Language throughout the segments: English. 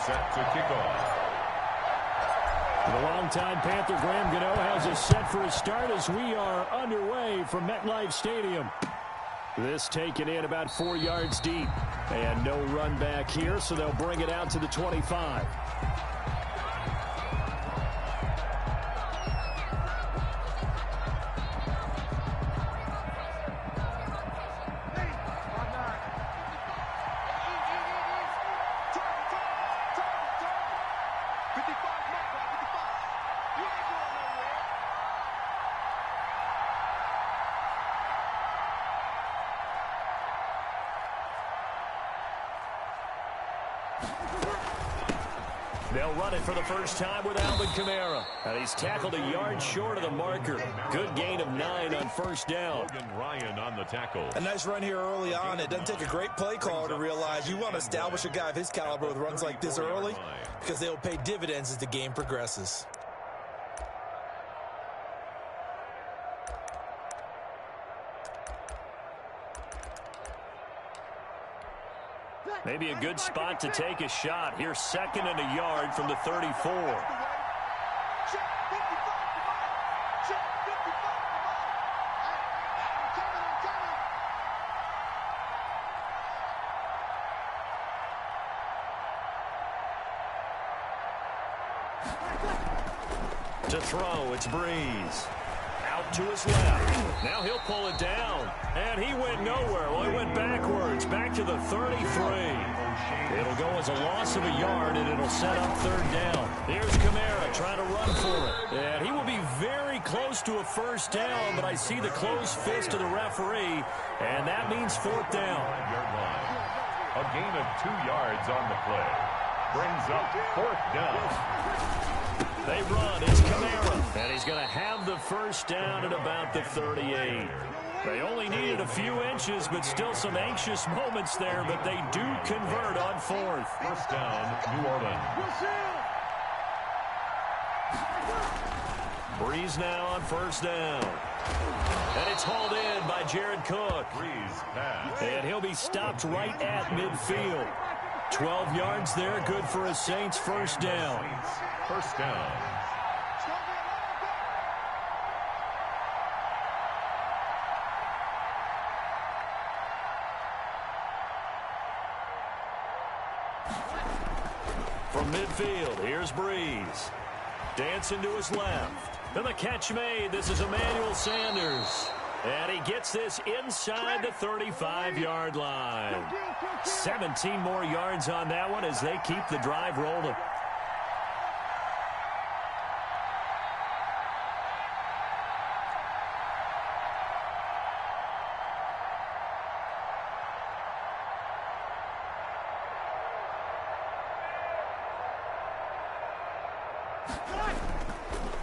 Set to kick off. The longtime Panther Graham Gano has us set for a start as we are underway from MetLife Stadium. This taken in about 4 yards deep. And no run back here, so they'll bring it out to the 25. They'll run it for the first time with Alvin Kamara. And he's tackled a yard short of the marker. Good gain of 9 on first down. Ryan on the tackle. A nice run here early on. It doesn't take a great play caller to realize you want to establish a guy of his caliber with runs like this early because they will pay dividends as the game progresses. Maybe a good spot to take a shot. Here's 2nd and a yard from the 34. To throw, it's Breeze. Out to his left. Now he'll pull it down. And he went nowhere. Well, he went backwards. Back to the 33. It'll go as a loss of a yard, and it'll set up 3rd down. Here's Kamara trying to run for it. And he will be very close to a first down, but I see the closed fist of the referee, and that means 4th down. A gain of 2 yards on the play. Brings up 4th down. They run. It's Kamara. And he's going to have the first down at about the 38. They only needed a few inches, but still some anxious moments there, but they do convert on 4th. First down, New Orleans. Breeze now on first down. And it's hauled in by Jared Cook. Breeze pass. And he'll be stopped right at midfield. 12 yards there, good for a Saints first down. First down. From midfield, here's Breeze. Dancing to his left. And the catch made. This is Emmanuel Sanders. And he gets this inside the 35-yard line. 17 more yards on that one as they keep the drive rolling.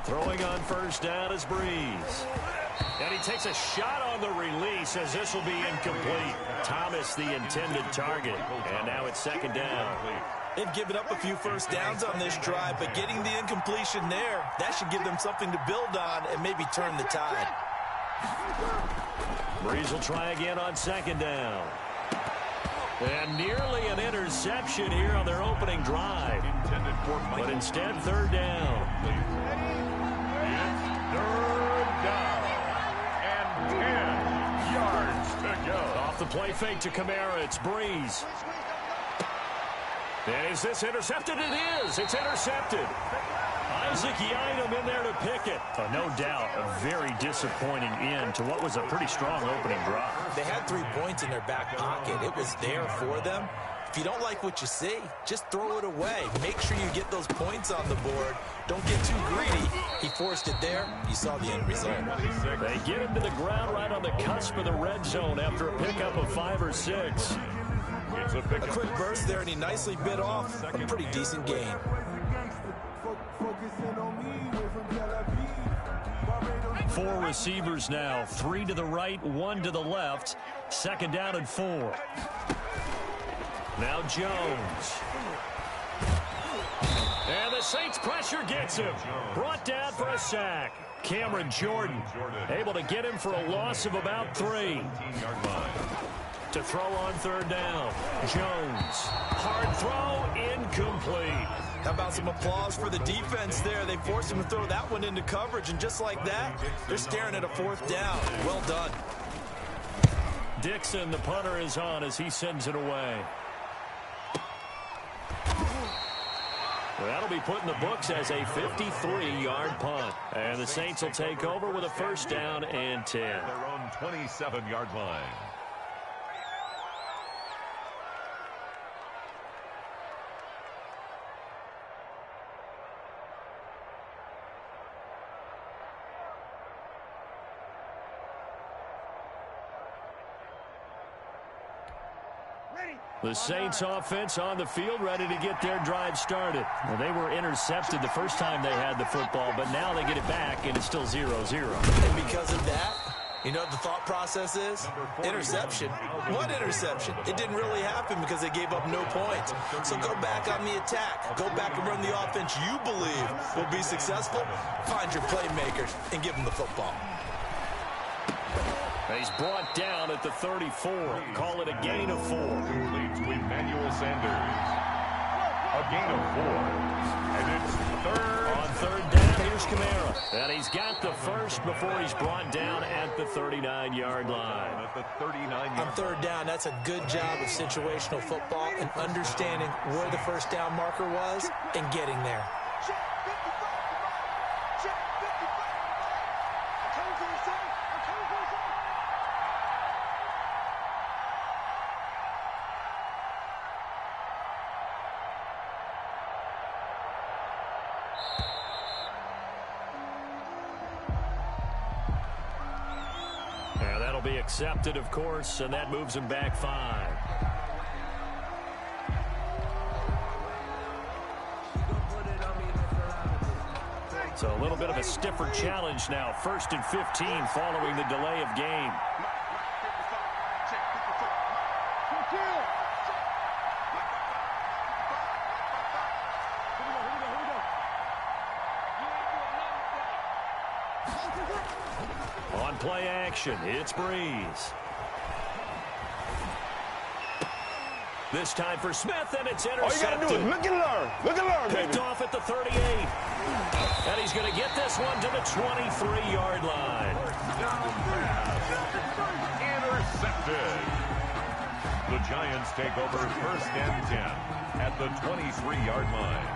Throwing on first down is Breeze. And he takes a shot on the release as this will be incomplete. Thomas the intended target. And now it's 2nd down. They've given up a few first downs on this drive, but getting the incompletion there, that should give them something to build on and maybe turn the tide. Breeze will try again on 2nd down. And nearly an interception here on their opening drive. But instead, 3rd down. It's 3rd down. And 10 yards to go. Off the play fake to Kamara, it's Breeze. And is this intercepted? It is. It's intercepted. Isaac Yiadom in there to pick it. No doubt, a very disappointing end to what was a pretty strong opening drive. They had 3 points in their back pocket. It was there for them. If you don't like what you see, just throw it away. Make sure you get those points on the board. Don't get too greedy. He forced it there. You saw the end result. They get him to the ground right on the cusp of the red zone after a pickup of 5 or 6. A quick burst there, and he nicely bit off a pretty decent gain. 4 receivers now, 3 to the right, 1 to the left. 2nd down and 4. Now Jones. And the Saints pressure gets him. Brought down for a sack. Cameron Jordan able to get him for a loss of about 3. To throw on third down. Jones. Hard throw. Incomplete. How about some applause for the defense there? They forced him to throw that one into coverage, and just like that, they're staring at a fourth down. Well done. Dixon, the punter, is on as he sends it away. That'll be put in the books as a 53-yard punt. And the Saints will take over with a first down and 10. Their own 27-yard line. The Saints offense on the field, ready to get their drive started. Well, they were intercepted the first time they had the football, but now they get it back, and it's still 0-0. And because of that, you know what the thought process is? Interception. What interception? It didn't really happen because they gave up no points. So go back on the attack. Go back and run the offense you believe will be successful. Find your playmakers and give them the football. He's brought down at the 34. Call it a gain of 4. Complete to Emmanuel Sanders. A gain of 4. And it's third. On third down, here's Kamara. And he's got the first before he's brought down at the 39-yard line. At the 39-yard On third down, that's a good job of situational football and understanding where the first down marker was and getting there. Be accepted, of course, and that moves him back 5. So a little bit of a stiffer challenge now. 1st and 15 following the delay of game. On play action, it's Breeze. This time for Smith, and it's intercepted. All you got to do is look and learn. Look and learn, baby. Picked off at the 38. And he's going to get this one to the 23-yard line. intercepted. The Giants take over 1st and 10 at the 23-yard line.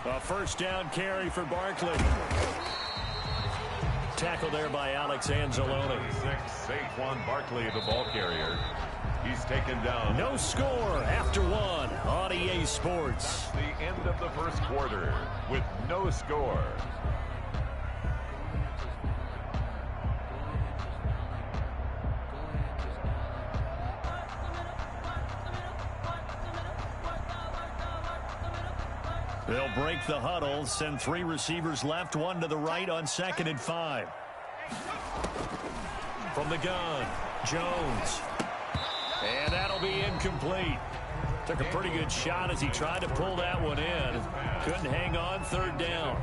A first down carry for Barkley. Tackle there by Alex Anzalone. Saquon Barkley, the ball carrier. He's taken down. No score after 1 on EA Sports. The end of the first quarter with no score. They'll break the huddle, send 3 receivers left, 1 to the right on 2nd and 5. From the gun, Jones. And that'll be incomplete. Took a pretty good shot as he tried to pull that one in. Couldn't hang on, 3rd down.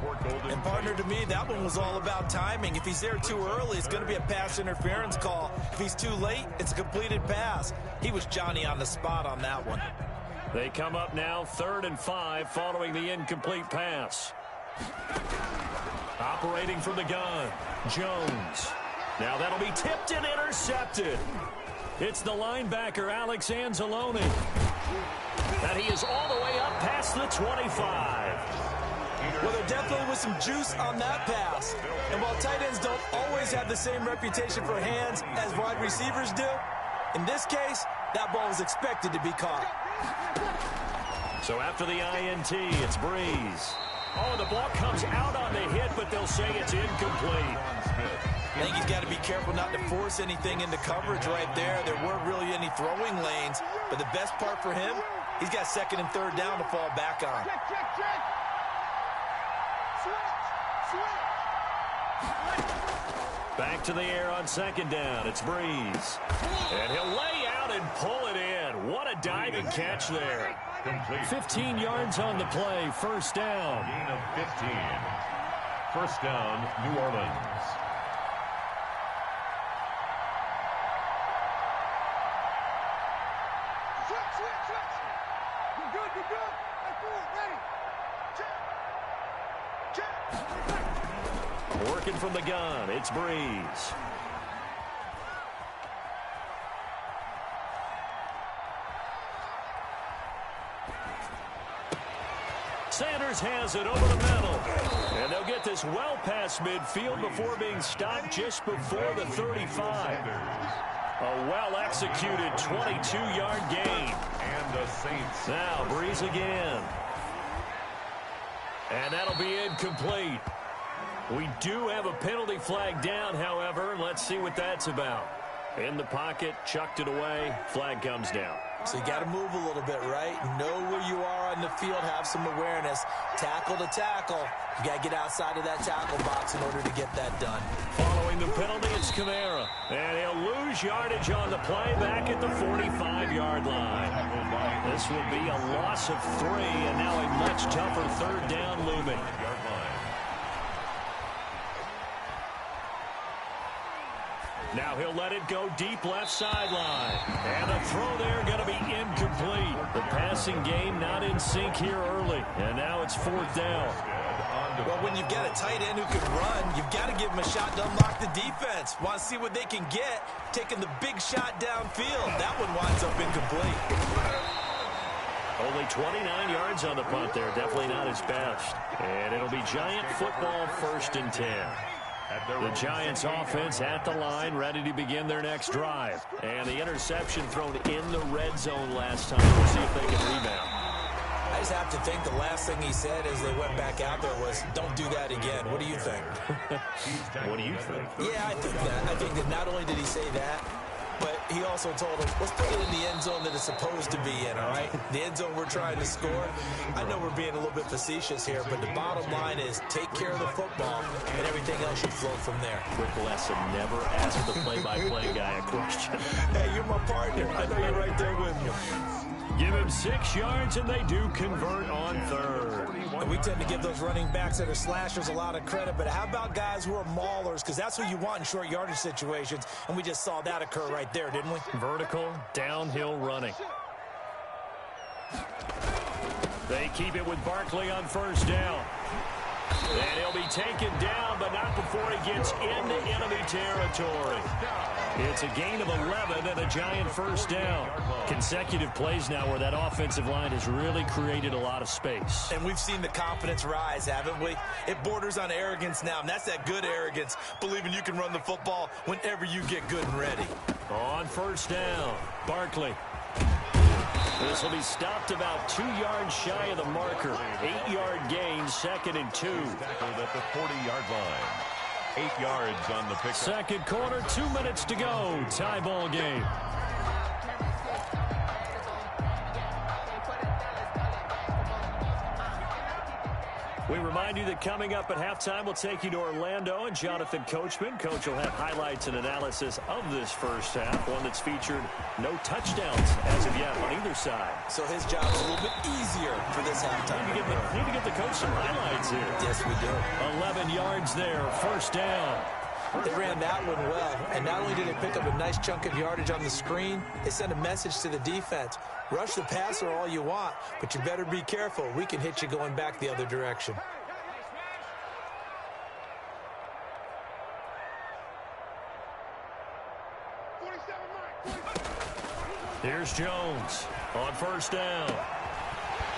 And partner, to me, that one was all about timing. If he's there too early, it's going to be a pass interference call. If he's too late, it's a completed pass. He was Johnny on the spot on that one. They come up now 3rd and 5 following the incomplete pass. Operating from the gun, Jones. Now that'll be tipped and intercepted. It's the linebacker, Alex Anzalone. And he is all the way up past the 25. Well, there definitely was some juice on that pass. And while tight ends don't always have the same reputation for hands as wide receivers do, in this case, that ball was expected to be caught. So after the INT, it's Breeze. Oh, the ball comes out on the hit, but they'll say it's incomplete. I think he's got to be careful not to force anything into coverage right there. There weren't really any throwing lanes, but the best part for him, he's got 2nd and 3rd down to fall back on. Back to the air on 2nd down. It's Breeze. And he'll lay out and pull it in. What a diving catch there. Complete. 15 yards on the play. First down. Gain of 15. First down, New Orleans. Working from the gun, it's Breeze. Sanders has it over the middle. And they'll get this well past midfield before being stopped just before the 35. A well-executed 22-yard gain. And the Saints. Now, Breeze again. And that'll be incomplete. We do have a penalty flag down, however. Let's see what that's about. In the pocket, chucked it away. Flag comes down. So you got to move a little bit, right? Know where you are on the field, have some awareness. Tackle to tackle. You got to get outside of that tackle box in order to get that done. Following the penalty, it's Kamara. And he'll lose yardage on the play back at the 45-yard line. This will be a loss of 3, and now a much tougher third down looming. Now he'll let it go deep left sideline. And the throw there going to be incomplete. The passing game not in sync here early. And now it's fourth down. Well, when you've got a tight end who can run, you've got to give him a shot to unlock the defense. Want to see what they can get, taking the big shot downfield. That one winds up incomplete. Only 29 yards on the punt there. Definitely not his best. And it'll be Giant football, 1st and 10. The Giants offense at the line, ready to begin their next drive. And the interception thrown in the red zone last time. We'll see if they can rebound. I just have to think the last thing he said as they went back out there was, don't do that again. What do you think? What do you think? Yeah, I think that. I think that not only did he say that, but he also told him, let's put it in the end zone that it's supposed to be in, all right? The end zone we're trying to score. I know we're being a little bit facetious here, but the bottom line is take care of the football, and everything else should flow from there. Quick lesson, never ask the play-by-play guy a question. Hey, you're my partner. I know you're right there with me. Give him 6 yards, and they do convert on third. And we tend to give those running backs that are slashers a lot of credit, but how about guys who are maulers? Because that's who you want in short yardage situations, and we just saw that occur right there, didn't we? Vertical, downhill running. They keep it with Barkley on first down. And he'll be taken down, but not before he gets into enemy territory. It's a gain of 11 and a Giant first down. Consecutive plays now where that offensive line has really created a lot of space. And we've seen the confidence rise, haven't we? It borders on arrogance now, and that's that good arrogance, believing you can run the football whenever you get good and ready. On first down, Barkley. This will be stopped about 2 yards shy of the marker. 8-yard gain, 2nd and 2. Tackled at the 40-yard line. 8 yards on the pickup. Second quarter, 2 minutes to go. Tie ball game. We remind you that coming up at halftime, we'll take you to Orlando and Jonathan Coachman. Coach will have highlights and analysis of this first half, one that's featured no touchdowns as of yet on either side. So his job's a little bit easier for this halftime. Need to get the coach some highlights here. Yes, we do. 11 yards there, first down. They ran that one well, and not only did they pick up a nice chunk of yardage on the screen, they sent a message to the defense. Rush the passer all you want, but you better be careful. We can hit you going back the other direction. Here's Jones on first down.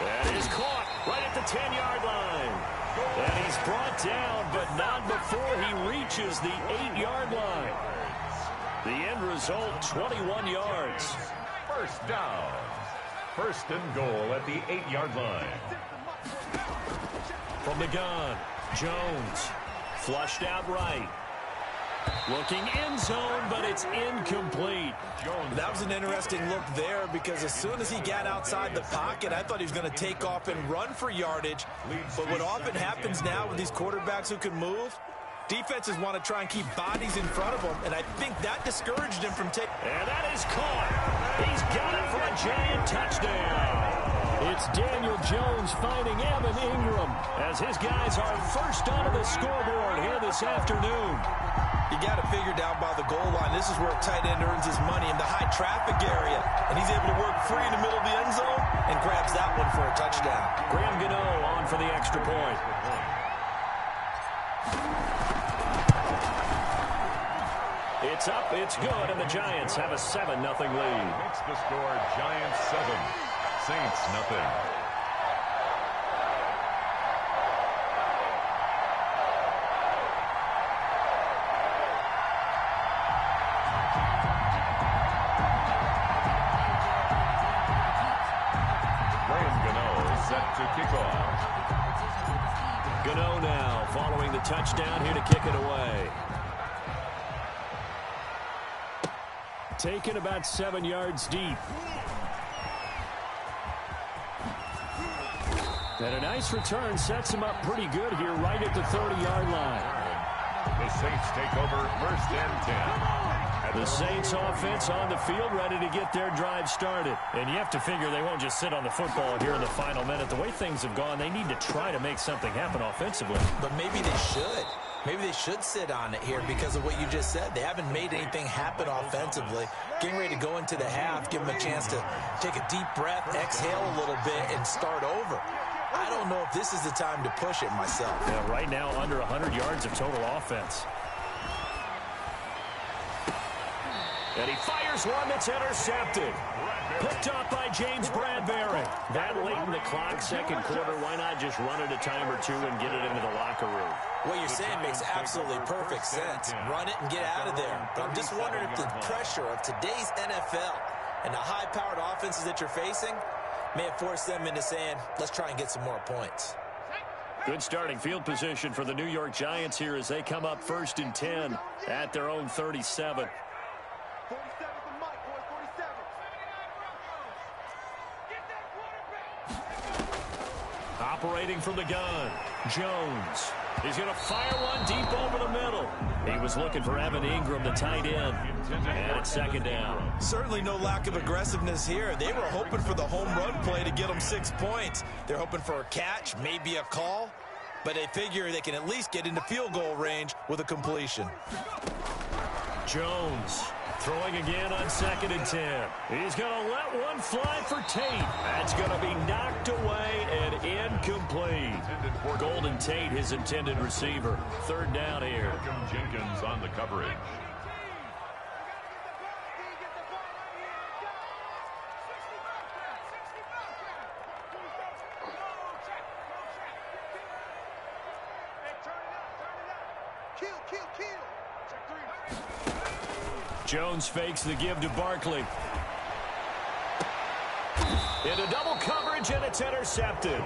That is caught right at the 10-yard line. And he's brought down, but not before he reaches the 8-yard line. The end result, 21 yards. First down. First and goal at the 8-yard line. From the gun, Jones flushed out right. Looking end zone, but it's incomplete. That was an interesting look there because as soon as he got outside the pocket, I thought he was going to take off and run for yardage. But what often happens now with these quarterbacks who can move, defenses want to try and keep bodies in front of them, and I think that discouraged him from taking. And that is caught. He's got it for a Giant touchdown. It's It's Daniel Jones finding Evan Ingram as his guys are first onto the scoreboard here this afternoon. You got to figure down by the goal line. This is where a tight end earns his money in the high traffic area. And he's able to work free in the middle of the end zone and grabs that one for a touchdown. Graham Gano on for the extra point. It's up, it's good, and the Giants have a 7-0 lead. Makes the score Giants 7, Saints nothing. To kick off. Gano now following the touchdown here to kick it away. Taken about 7 yards deep. And a nice return sets him up pretty good here right at the 30-yard line. The Saints take over first and 10. The Saints offense on the field ready to get their drive started. And you have to figure they won't just sit on the football here in the final minute. The way things have gone, they need to try to make something happen offensively. But maybe they should. Maybe they should sit on it here because of what you just said. They haven't made anything happen offensively. Getting ready to go into the half, give them a chance to take a deep breath, exhale a little bit, and start over. I don't know if this is the time to push it myself. Yeah, right now, under 100 yards of total offense. And he fires one that's intercepted. Picked up by James Bradbury. That late in the clock, second quarter, why not just run it a time or two and get it into the locker room? What you're saying makes absolutely perfect sense. Run it and get out of there. But I'm just wondering if the pressure of today's NFL and the high-powered offenses that you're facing may have forced them into saying, let's try and get some more points. Good starting field position for the New York Giants here as they come up first and 10 at their own 37. Operating from the gun, Jones. He's going to fire one deep over the middle. He was looking for Evan Ingram, the tight end. And it's second down. Certainly no lack of aggressiveness here. They were hoping for the home run play to get them 6 points. They're hoping for a catch, maybe a call. But they figure they can at least get into field goal range with a completion. Jones throwing again on second and 10. He's going to let one fly for Tate. That's going to be knocked away and incomplete. Golden Tate, his intended receiver. Third down here. Jenkins on the coverage. Jones fakes the give to Barkley. Into double coverage, and it's intercepted.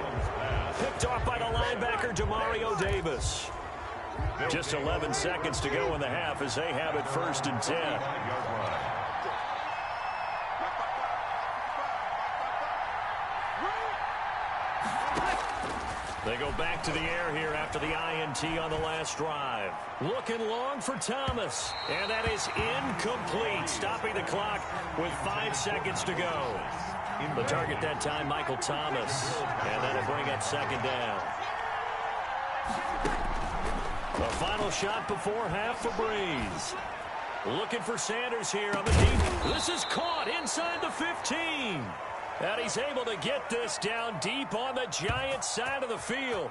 Picked off by the linebacker, Demario Davis. Just 11 seconds to go in the half as they have it first and 10. They go back to the air here after the INT on the last drive. Looking long for Thomas. And that is incomplete, stopping the clock with 5 seconds to go. The target that time, Michael Thomas. And that'll bring up second down. The final shot before half for Breeze. Looking for Sanders here on the deep. This is caught inside the 15. And he's able to get this down deep on the Giants' side of the field.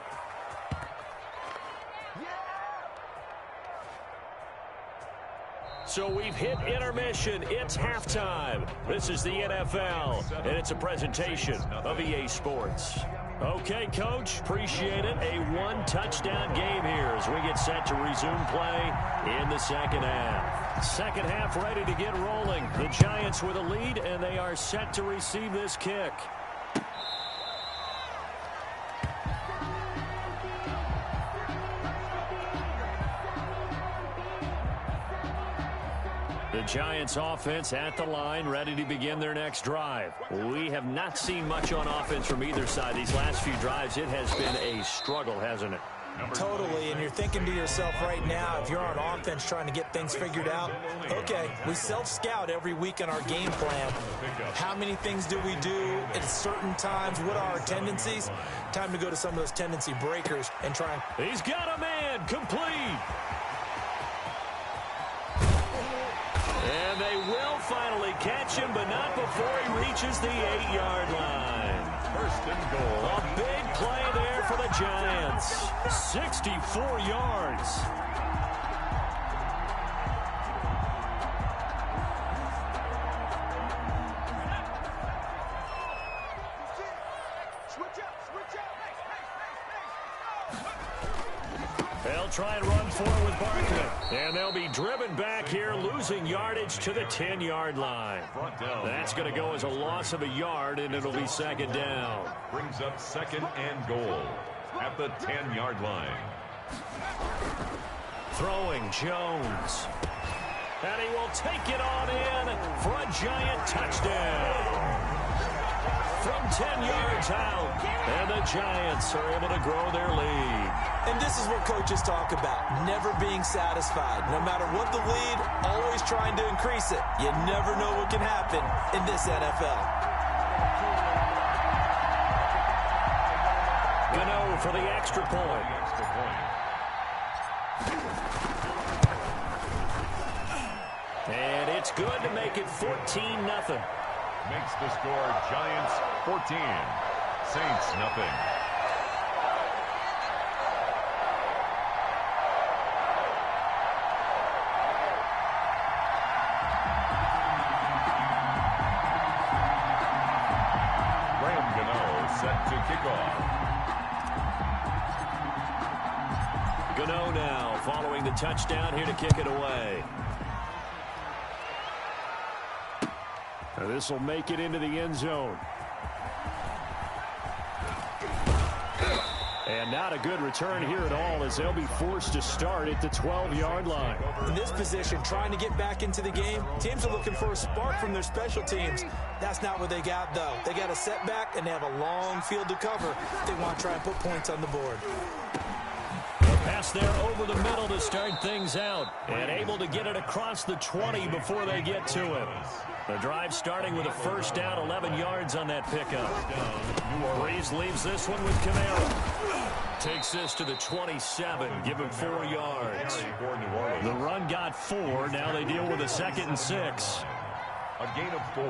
So we've hit intermission. It's halftime. This is the NFL, and it's a presentation of EA Sports. Okay, Coach, appreciate it. A one-touchdown game here as we get set to resume play in the second half. Second half ready to get rolling. The Giants with a lead, and they are set to receive this kick. The Giants offense at the line, ready to begin their next drive. We have not seen much on offense from either side. These last few drives, it has been a struggle, hasn't it? Totally, and you're thinking to yourself right now, if you're on offense trying to get things figured out, okay, we self-scout every week on our game plan. How many things do we do at certain times? What are our tendencies? Time to go to some of those tendency breakers and try and... He's got a man, complete. And they will finally catch him, but not before he reaches the 8-yard line. First and goal. A big play there for the Giants. 64 yards. They'll try and run forward with Barkley. And they'll be driven back here, losing yardage to the 10-yard line. That's going to go as a loss of a yard, and it'll be second down. Brings up second and goal at the 10-yard line. Throwing Jones. And he will take it on in for a Giant touchdown. From 10 yards out, and the Giants are able to grow their lead. And this is what coaches talk about, never being satisfied. No matter what the lead, always trying to increase it. You never know what can happen in this NFL. Gano for the extra point. And it's good to make it 14-0. Makes the score Giants 14, Saints nothing. Graham Gano set to kick off. Gano now following the touchdown here to kick it away. This will make it into the end zone. And not a good return here at all, as they'll be forced to start at the 12-yard line. In this position, trying to get back into the game, teams are looking for a spark from their special teams. That's not what they got, though. They got a setback, and they have a long field to cover. They want to try and put points on the board. Pass there over the middle to start things out, and able to get it across the 20 before they get to him. The drive starting with a first down, 11 yards on that pickup. Breeze leaves this one with Kamara. Takes this to the 27, give him 4 yards. The run got 4, now they deal with a 2nd and 6. A gain of 4.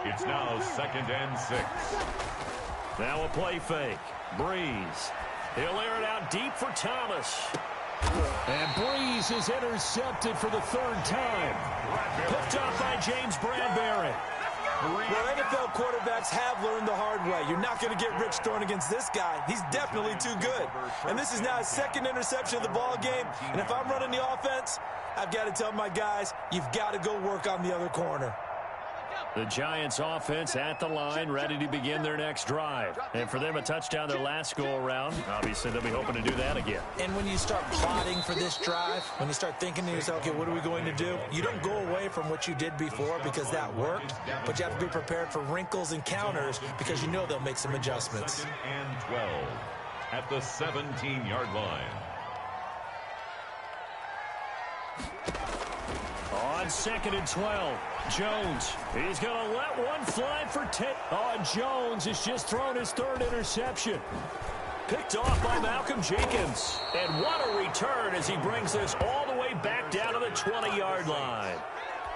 It's now 2nd and 6. Now a play fake. Breeze. He'll air it out deep for Thomas. And Breeze is intercepted for the 3rd time. Picked up by James Bradbury. Well, NFL quarterbacks have learned the hard way. You're not going to get rich throwing against this guy. He's definitely too good. And this is now his 2nd interception of the ball game. And if I'm running the offense, I've got to tell my guys, you've got to go work on the other corner. The Giants offense at the line, ready to begin their next drive. And for them, a touchdown their last go-around. Obviously, they'll be hoping to do that again. And when you start plotting for this drive, when you start thinking to yourself, okay, what are we going to do? You don't go away from what you did before because that worked, but you have to be prepared for wrinkles and counters because you know they'll make some adjustments. 2nd and 12 at the 17-yard line. On 2nd and 12, Jones. He's going to let one fly for 10. Jones has just thrown his 3rd interception. Picked off by Malcolm Jenkins. And what a return as he brings this all the way back down to the 20-yard line.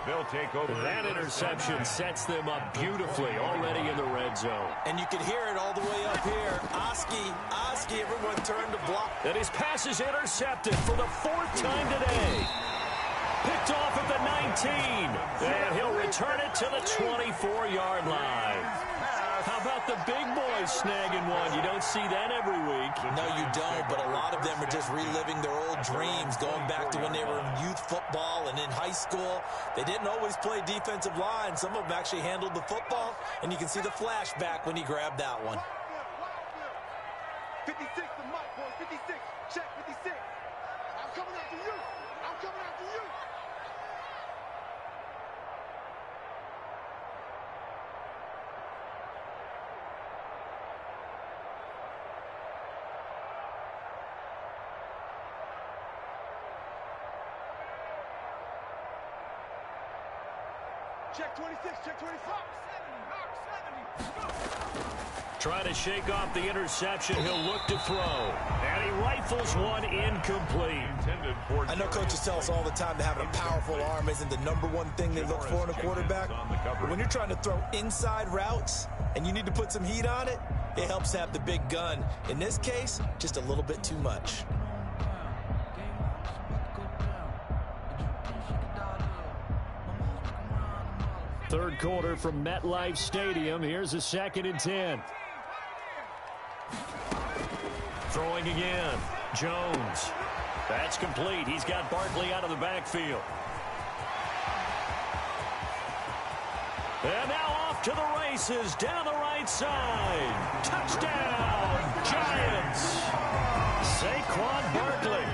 They'll take over. That interception sets them up beautifully already in the red zone. And you can hear it all the way up here. Oski, everyone turned to block. And his pass is intercepted for the 4th time today. Picked off at the 19. And he'll return it to the 24-yard line. How about the big boys snagging one? You don't see that every week. No, you don't, but a lot of them are just reliving their old dreams, going back to when they were in youth football and in high school. They didn't always play defensive line. Some of them actually handled the football, and you can see the flashback when he grabbed that one. 56 to Mike, boys. 56. Check 56. I'm coming after you. I'm coming after you. Check 26, check 26. Trying to shake off the interception. He'll look to throw. And he rifles one incomplete. I know coaches tell us all the time that having a powerful arm isn't the #1 thing they look for in a quarterback. But when you're trying to throw inside routes and you need to put some heat on it, it helps to have the big gun. In this case, just a little bit too much. Third quarter from MetLife Stadium. Here's a 2nd and 10. Throwing again. Jones. That's complete. He's got Barkley out of the backfield. And now off to the races down the right side. Touchdown, Giants. Saquon Barkley,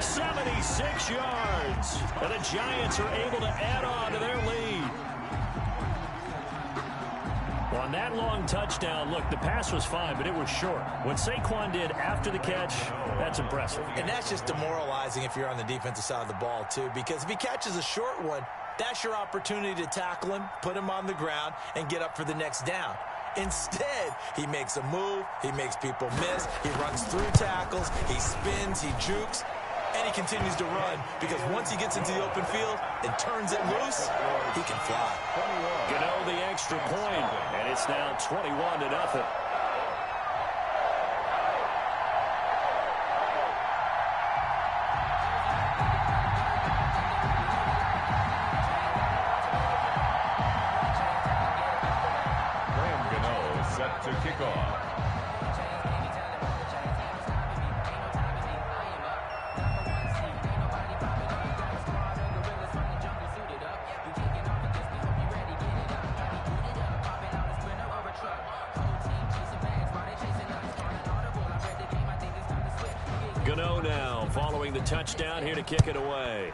76 yards. And the Giants are able to add on to their lead. On that long touchdown, look, the pass was fine, but it was short. What Saquon did after the catch, that's impressive. And that's just demoralizing if you're on the defensive side of the ball, too, because if he catches a short one, that's your opportunity to tackle him, put him on the ground, and get up for the next down. Instead, he makes a move, he makes people miss, he runs through tackles, he spins, he jukes, and he continues to run because once he gets into the open field and turns it loose, he can fly. Gano the extra point, and it's now 21-0. Set to kick off. Gano now following the touchdown here to kick it away.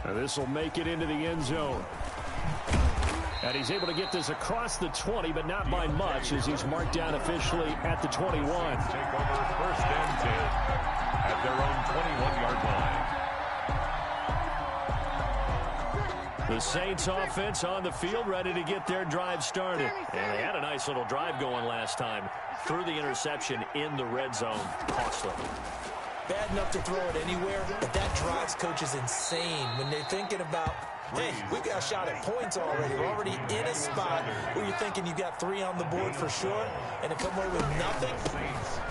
This will make it into the end zone. And he's able to get this across the 20, but not by much as he's marked down officially at the 21. Take over 1st and 10 at their own 21-yard line. The Saints offense on the field ready to get their drive started. And they had a nice little drive going last time. Threw the interception in the red zone. Costly. Bad enough to throw it anywhere, but that drives coaches insane when they're thinking about, hey, we got a shot at points already. We're already in a spot where you're thinking you got 3 on the board for sure, and to come away with nothing,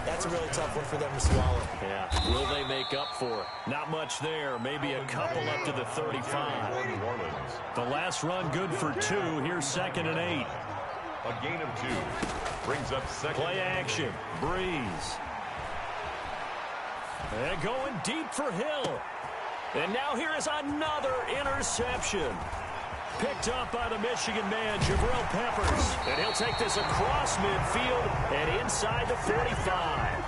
that's a really tough one for them to swallow. Yeah, will they make up for it? Not much there. Maybe a couple up to the 35. The last run good for 2. Here's 2nd and 8. A gain of 2 brings up 2nd. Play action. Breeze. And going deep for Hill. And now here is another interception. Picked up by the Michigan man, Jabril Peppers. And he'll take this across midfield and inside the 45.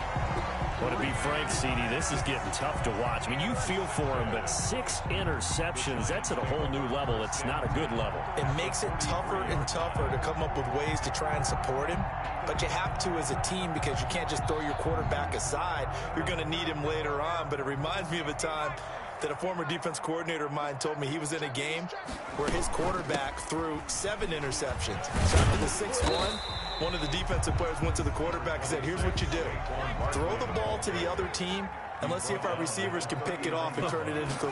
Well, to be frank, CD, this is getting tough to watch. I mean, you feel for him, but 6 interceptions, that's at a whole new level. It's not a good level. It makes it tougher and tougher to come up with ways to try and support him. But you have to as a team because you can't just throw your quarterback aside. You're going to need him later on. But it reminds me of a time that a former defense coordinator of mine told me he was in a game where his quarterback threw 7 interceptions. So after the 6-1, one of the defensive players went to the quarterback and said, here's what you do. Throw the ball to the other team, and let's see if our receivers can pick it off and turn it into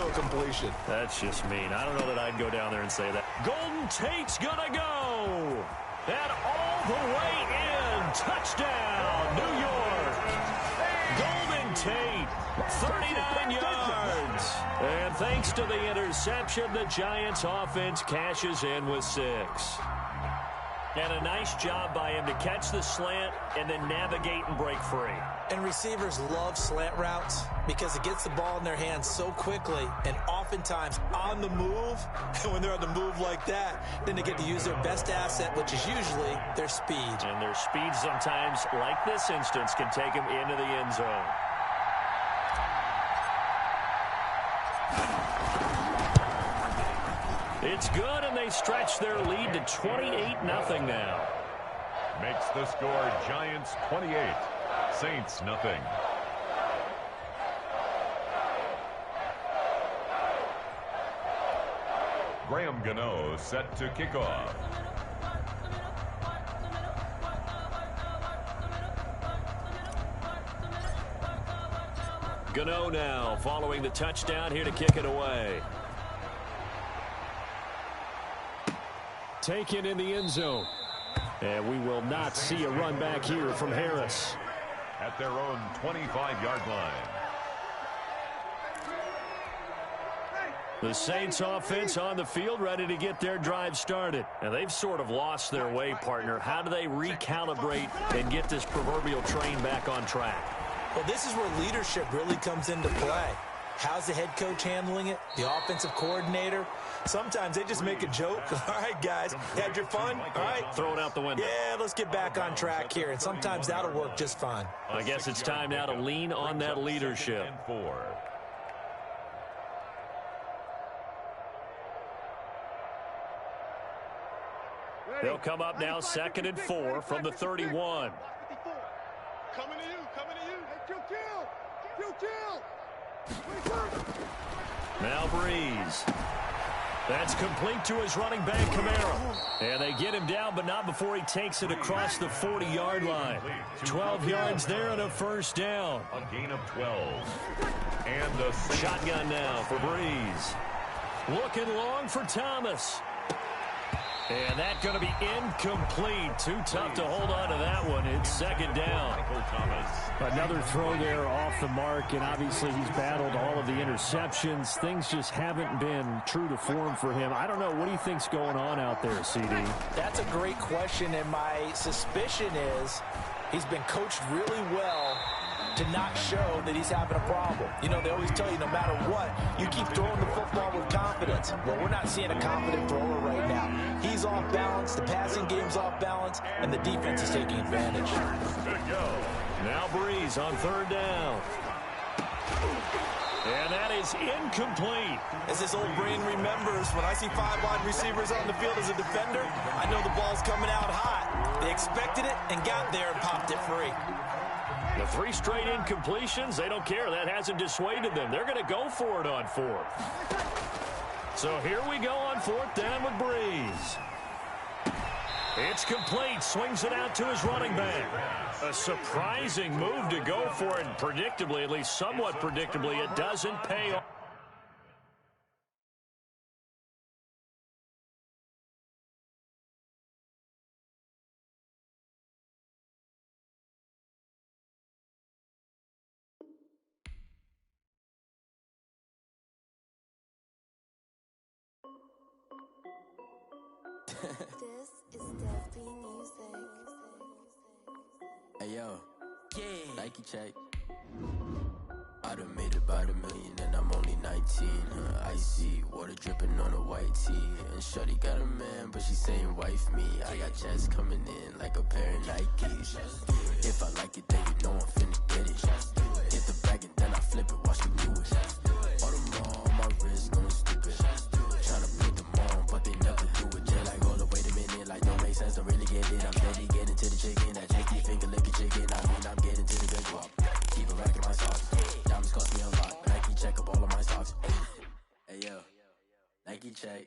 a completion. That's just mean. I don't know that I'd go down there and say that. Golden Tate's going to go. And all the way in. Touchdown, New York. Golden Tate, 39 yards. And thanks to the interception, the Giants offense cashes in with 6. And a nice job by him to catch the slant and then navigate and break free. And receivers love slant routes because it gets the ball in their hands so quickly and oftentimes on the move. And when they're on the move like that, then they get to use their best asset, which is usually their speed. And their speed sometimes, like this instance, can take them into the end zone. It's good, and they stretch their lead to 28-0 now. Makes the score Giants 28, Saints nothing. Graham Gano set to kick off. Gano now following the touchdown here to kick it away. Taken in the end zone. And we will not see a run back here from Harris. At their own 25-yard line. The Saints offense on the field ready to get their drive started. And they've sort of lost their way, partner. How do they recalibrate and get this proverbial train back on track? Well, this is where leadership really comes into play. How's the head coach handling it? The offensive coordinator? Sometimes they just make a joke. All right, guys, had your fun? All right. Throw it out the window. Yeah, let's get back on track here. And sometimes that'll work just fine. I guess it's time now to lean on that leadership. They'll come up now 2nd and 4 from the 31. Coming to you, coming to you. Hey, kill. Now Breeze. That's complete to his running back, Kamara. And they get him down, but not before he takes it across the 40-yard line. 12 yards there and a first down. A gain of 12. And a shotgun now for Breeze. Looking long for Thomas. And that's going to be incomplete. Too tough to hold on to that one. It's 2nd down. Another throw there off the mark, and obviously he's battled all of the interceptions. Things just haven't been true to form for him. I don't know. What do you think's going on out there, CD? That's a great question, and my suspicion is he's been coached really well to not show that he's having a problem. You know, they always tell you no matter what, you keep throwing the football with confidence. Well, we're not seeing a confident thrower right now. He's off balance, the passing game's off balance, and the defense is taking advantage. Good go. Now Breeze on 3rd down. And that is incomplete. As this old brain remembers, when I see 5 wide receivers on the field as a defender, I know the ball's coming out hot. They expected it and got there and popped it free. The 3 straight incompletions, they don't care. That hasn't dissuaded them. They're going to go for it on 4th. So here we go on 4th down with Breeze. It's complete. Swings it out to his running back. A surprising move to go for it. Predictably, at least somewhat predictably, it doesn't pay off. This is Def B Music. Hey yo, yeah. Nike check. I done made about $1 million and I'm only 19. Icy water dripping on a white tee. And shorty got a man, but she saying wife me. I got checks coming in like a pair of Nikes. If I like it, then you know I'm finna get it. Hit the bag and then I flip it, watch me do it. All the more on my wrist going stupid. Tryna put them on, but they never do it. Just like, hold up, wait a minute, like don't make sense, don't really get it. I'm steady getting to the chicken, that cheeky finger licking chicken. I mean, I'm getting to the good guap. Keep it racking my socks. Diamonds cost me a lot. Nike check up all of my socks. Hey yo, Nike check.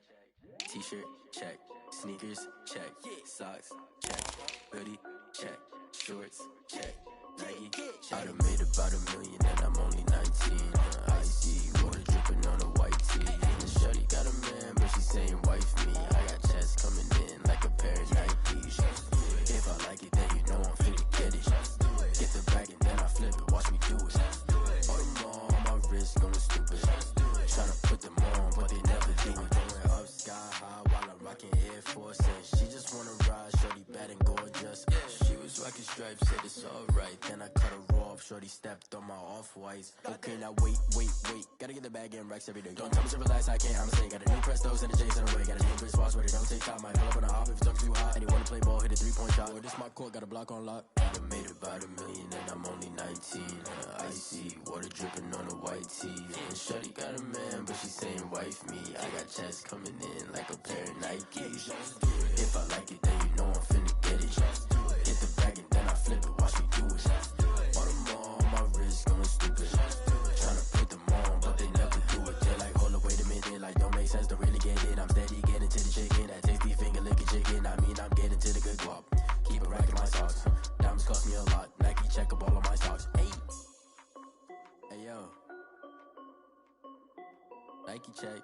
T-shirt check. Sneakers check. Socks check. Hoodie check. Shorts check. Nike check. I done made about $1 million and I'm only 19. Icy water dripping on a white tee. And shorty got a man, but she saying wife me. I got checks coming in like a pair of Nikes. If I like it, then you know I'm finna get it. Get the bag and then I flip it, watch me do it. All them all on my wrist going stupid. Tryna put them on, but they never do it. Going up sky high while I'm rocking Air Force. And she just wanna ride, shorty bad and gorgeous. She was rocking stripes, said it's alright. Then I cut her off, shorty stepped on my off-whites. Okay, now wait. Gotta get the bag and racks every day. Don't tell me to relax, I can't, I'm saying. Got a new Prestos and a J's in the way. Got a new wristwatch where they don't take time. Might pull up on a hop if it's talking too hot. And you wanna play ball, hit a 3-point shot. Well, this my court, got a block on lock. I done made about $1 million and I'm only 19. Icy water dripping on a white tee. And shorty got a man, but she saying wife me. I got checks coming in like a pair of Nikes. If I like it, then you know I'm finna get it. Hit the bag and then I flip it, watch me do it. All them all on my wrist going stupid. Tryna put them on, but they never do it. They're like, hold up, wait a minute, like don't make sense, don't really get it. I'm steady Nike check.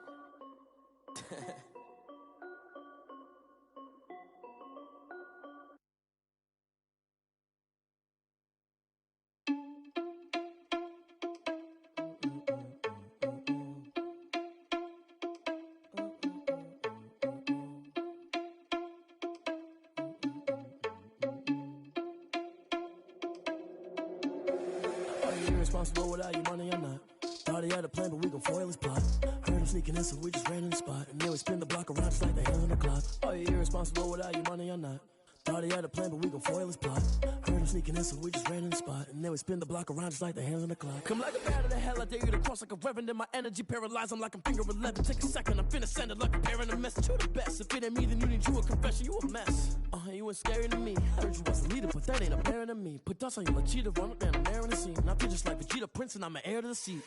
Irresponsible without your money, I'm not. Thought he had a plan, but we gon' foil his plot. Heard him sneaking in, so we just ran in the spot. And then we spin the block around just like the hands on the clock. Are you irresponsible without your money, I'm not. Thought he had a plan, but we gon' foil his plot. Heard him sneaking in, so we just ran in the spot. And then we spin the block around just like the hands on the clock. Come like a bat of the hell, I dare you to cross like a reverend. And my energy paralyzed, I'm like I'm finger 11. Take a second, I'm finna send it like a parent a message. You the best, if it ain't me, then you need you a confession. You a mess, you ain't scary to me. Heard you was a leader, but that ain't apparent to me. Put dust on you like Cheetah, run up down, I'm there in the scene. I feel just like Vegeta Prince, and I'm an heir to the seat.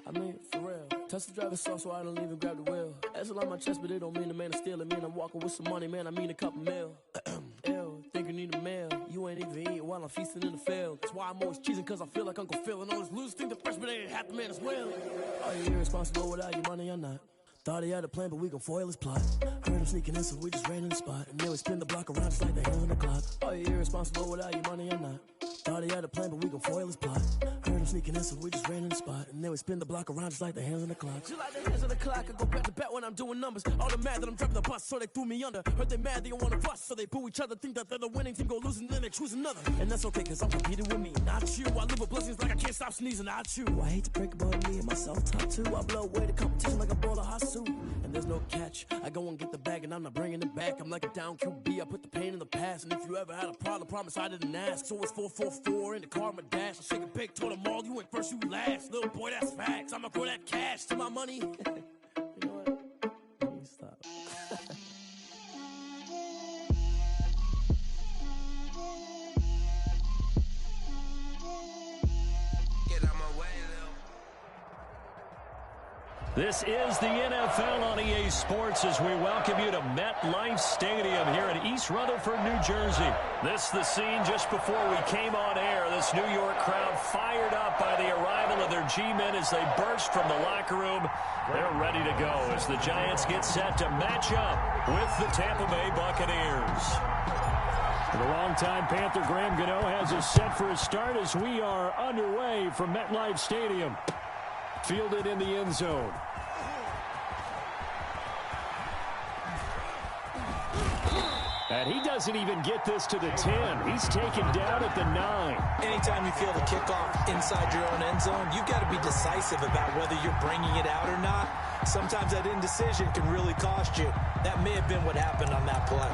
I mean, for real. Touch the driver's soft, so I don't even grab the wheel. That's on my chest, but it don't mean the man is stealing. Mean I'm walking with some money, man, I mean a couple mil. Ew, think you need a meal. You ain't even eating while I'm feasting in the field. That's why I'm always cheesing, cause I feel like Uncle Phil. And all those losers think the freshman ain't half the man as well. Are you irresponsible without your money, I'm not. Thought he had a plan, but we gon' foil his plot. Heard him sneaking in, so we just ran in the spot. And then we spin the block around just like the hands on the clock. Are you irresponsible without your money, I'm not. Thought he had a plan, but we gon' foil his plot. Heard him sneaking in, so we just ran in the spot. And then we spin the block around just like the hands on the clock. Just like the hands on the clock, I go back to back when I'm doing numbers. All the mad that I'm driving the bus, so they threw me under. Heard they mad, they don't wanna bust, so they boo each other. Think that they're the winning team, go losing, then they choose another. And that's okay, cause I'm competing with me, not you. I live with blessings like I can't stop sneezing, not you. I hate to break about me and myself top two. I blow away the competition like a ball of hot soup. And there's no catch, I go and get the bag and I'm not bringing it back. I'm like a down QB, I put the pain in the past. And if you ever had a problem, promise I didn't ask. So it's 444 in the car, my dash. I shake a big, told them all, you went first, you last. Little boy, that's facts, I'ma grow that cash to my money. You know what? Let me stop. Get out my way, This is the NFL on EA Sports as we welcome you to MetLife Stadium here in East Rutherford, New Jersey. This is the scene just before we came on air. This New York crowd fired up by the arrival of their G-men as they burst from the locker room. They're ready to go as the Giants get set to match up with the Tampa Bay Buccaneers. The longtime Panther Graham Gano has us set for a start as we are underway from MetLife Stadium. Fielded in the end zone. And he doesn't even get this to the 10. He's taken down at the 9. Anytime you feel the kickoff inside your own end zone, you've got to be decisive about whether you're bringing it out or not. Sometimes that indecision can really cost you. That may have been what happened on that play.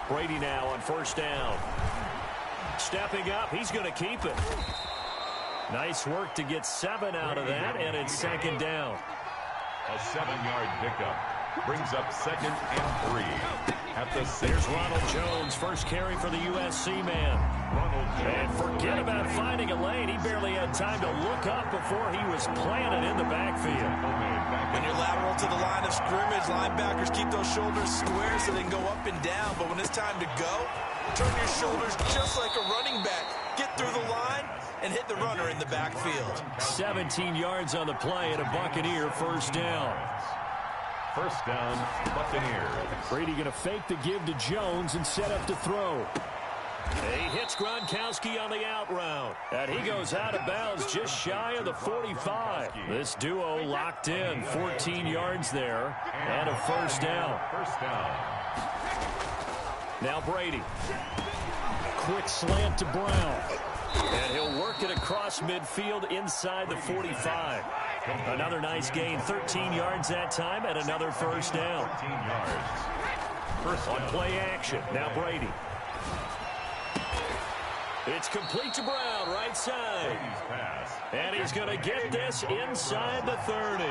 Brady now on first down. Stepping up, he's going to keep it. Nice work to get 7 out of that, and it's second down. A 7-yard pickup brings up 2nd and 3 at the 6. There's Ronald Jones, first carry for the USC man. And forget about finding a lane. He barely had time to look up before he was planted in the backfield. When you're lateral to the line of scrimmage, linebackers keep those shoulders square so they can go up and down. But when it's time to go, turn your shoulders just like a running back. Get through the line and hit the runner in the backfield. 17 yards on the play and a Buccaneer first down. First down, Buccaneers. Brady going to fake the give to Jones and set up to throw. He hits Gronkowski on the out route. And he goes out of bounds just shy of the 45. This duo locked in. 14 yards there and a first down. First down. Now Brady. Quick slant to Brown. And he'll work it across midfield inside the 45. Another nice gain. 13 yards that time and another first down. 13 yards. First on play action. Now Brady. It's complete to Brown, right side. And he's going to get this inside the 30.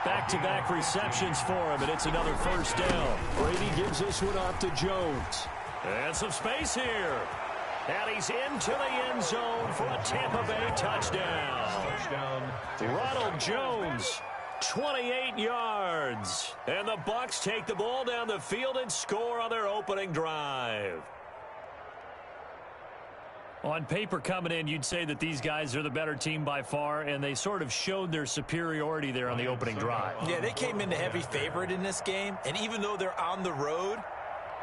Back-to-back receptions for him, and it's another first down. Brady gives this one off to Jones. And some space here. And he's into the end zone for a Tampa Bay touchdown. Ronald Jones 28 yards. And the Bucs take the ball down the field and score on their opening drive. On paper coming in, you'd say that these guys are the better team by far, and they sort of showed their superiority there on the opening drive. Yeah, they came in the heavy favorite in this game, and even though they're on the road,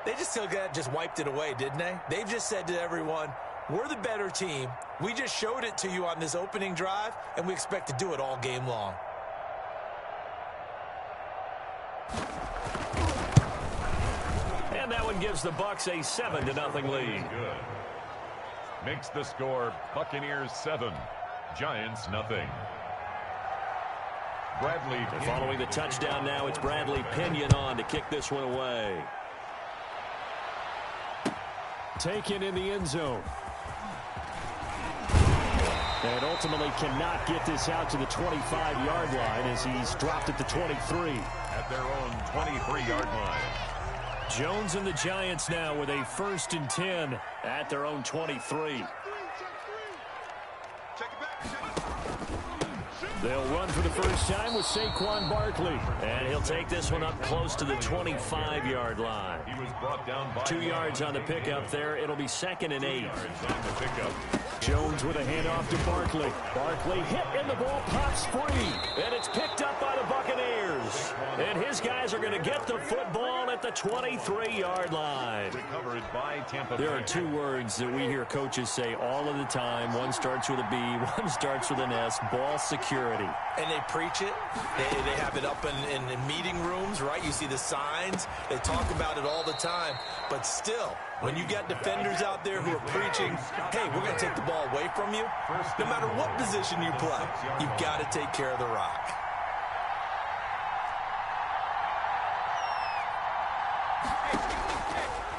they just wiped it away, didn't they? They've just said to everyone, we're the better team. We just showed it to you on this opening drive, and we expect to do it all game long. And that one gives the Bucs a 7-0 lead. Good. Makes the score Buccaneers 7, Giants nothing. Bradley. And following the touchdown now, it's Bradley Pinion on to kick this one away. Taken in the end zone. And ultimately cannot get this out to the 25-yard line as he's dropped at the 23. At their own 23-yard line. Jones and the Giants now with a 1st and 10 at their own 23. They'll run for the first time with Saquon Barkley. And he'll take this one up close to the 25-yard line. He was brought down by 2 yards on the pickup there. It'll be 2nd and 8. yards on the pickup. Jones with a handoff to Barkley. Barkley hit and the ball pops free. And it's picked up by the Buccaneers. And his guys are going to get the football at the 23-yard line. Recovered by Tampa Bay. There are 2 words that we hear coaches say all of the time. One starts with a B, one starts with an S, ball security. And they preach it. They have it up in meeting rooms, right? You see the signs. They talk about it all the time. But still, when you got defenders out there who are preaching, hey, we're going to take the ball away from you, no matter what position you play, you've got to take care of the rock.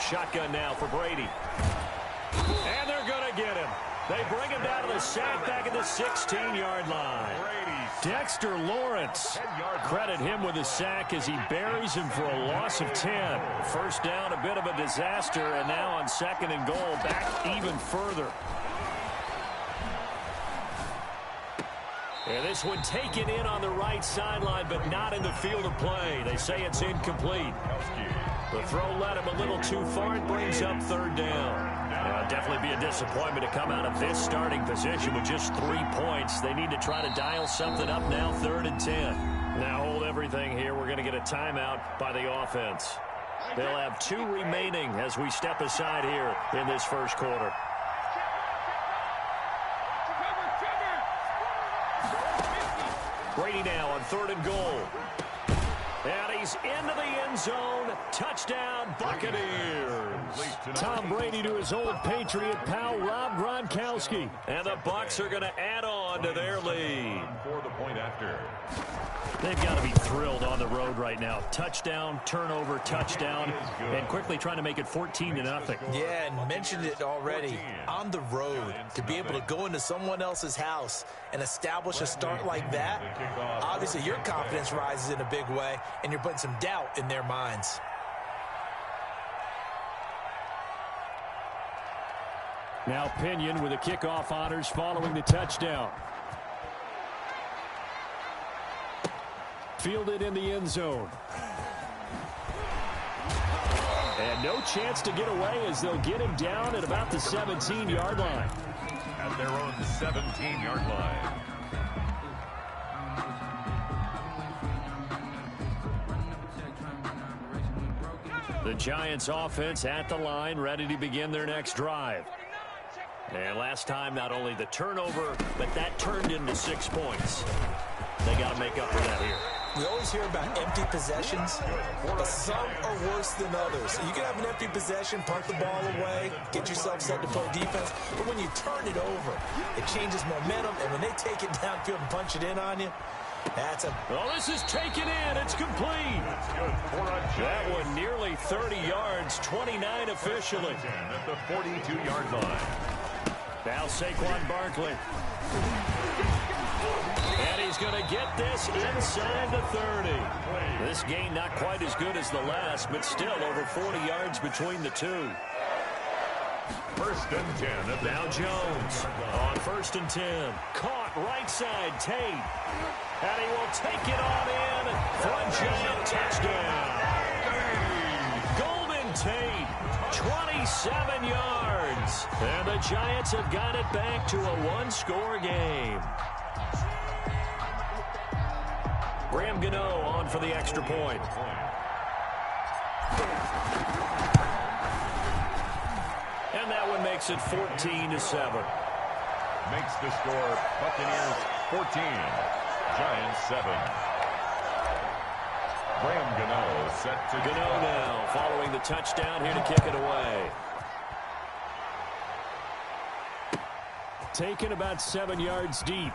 Shotgun now for Brady. And they're going to get him. They bring him down to the sack back at the 16-yard line. Dexter Lawrence. Credit him with a sack as he buries him for a loss of 10. First down, a bit of a disaster, and now on 2nd and goal, back even further. And this one taken in on the right sideline, but not in the field of play. They say it's incomplete. The throw led him a little too far. It brings up 3rd down. Definitely be a disappointment to come out of this starting position with just 3 points. They need to try to dial something up now, 3rd and 10. Now hold everything here. We're going to get a timeout by the offense. They'll have 2 remaining as we step aside here in this first quarter. Brady now on 3rd and goal. And he's into the end zone. Touchdown, Buccaneers. Tom Brady to his old Patriot pal, Rob Gronkowski. And the Bucs are going to add on to their lead. For the point after. They've got to be thrilled on the road right now. Touchdown, turnover, touchdown, and quickly trying to make it 14-0. Yeah, and mentioned it already. On the road, to be able to go into someone else's house and establish a start like that, obviously your confidence rises in a big way, and you're putting some doubt in their minds. Now Pinion with the kickoff honors following the touchdown. Fielded in the end zone. And no chance to get away as they'll get him down at about the 17-yard line. At their own 17-yard line. The Giants offense at the line, ready to begin their next drive. And last time, not only the turnover, but that turned into 6 points. They got to make up for that here. We always hear about empty possessions, but some are worse than others. You can have an empty possession, punt the ball away, get yourself set to play defense, but when you turn it over, it changes momentum, and when they take it downfield and punch it in on you, that's a... Well, this is taken in. It's complete. That one nearly 30 yards, 29 officially. At the 42-yard line. Now Saquon Barkley. And he's going to get this inside the 30. This gain not quite as good as the last, but still over 40 yards between the two. First and 10. Now Jones on first and 10. Caught right side, Tate. And he will take it on in for a Giant touchdown. Golden Tate, 27 yards. And the Giants have got it back to a one-score game. Graham Gano on for the extra point. And that one makes it 14-7. Makes the score Buccaneers 14, Giants 7. Graham Gano set to Gano now following the touchdown here to kick it away. Taken about 7 yards deep.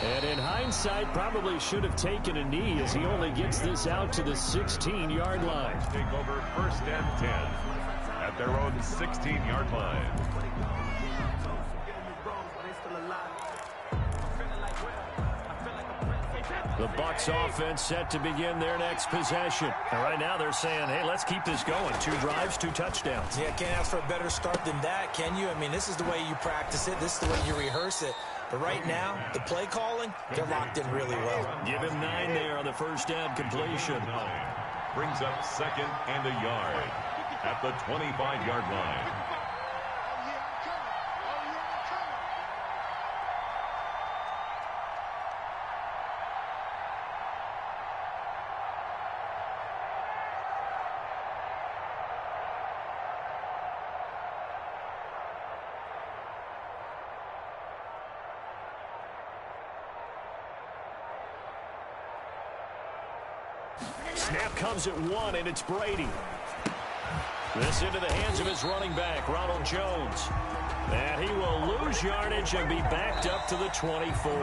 And in hindsight, probably should have taken a knee as he only gets this out to the 16-yard line. Take over first and 10 at their own 16-yard line. The Bucs offense set to begin their next possession. And right now they're saying, hey, let's keep this going. 2 drives, 2 touchdowns. Yeah, can't ask for a better start than that, can you? I mean, this is the way you practice it. This is the way you rehearse it. But right now, the play calling, they're locked in really well. Give him 9 there on the first down completion. Brings up second and a yard at the 25-yard line. Snap comes at 1, and it's Brady. This into the hands of his running back, Ronald Jones. And he will lose yardage and be backed up to the 24.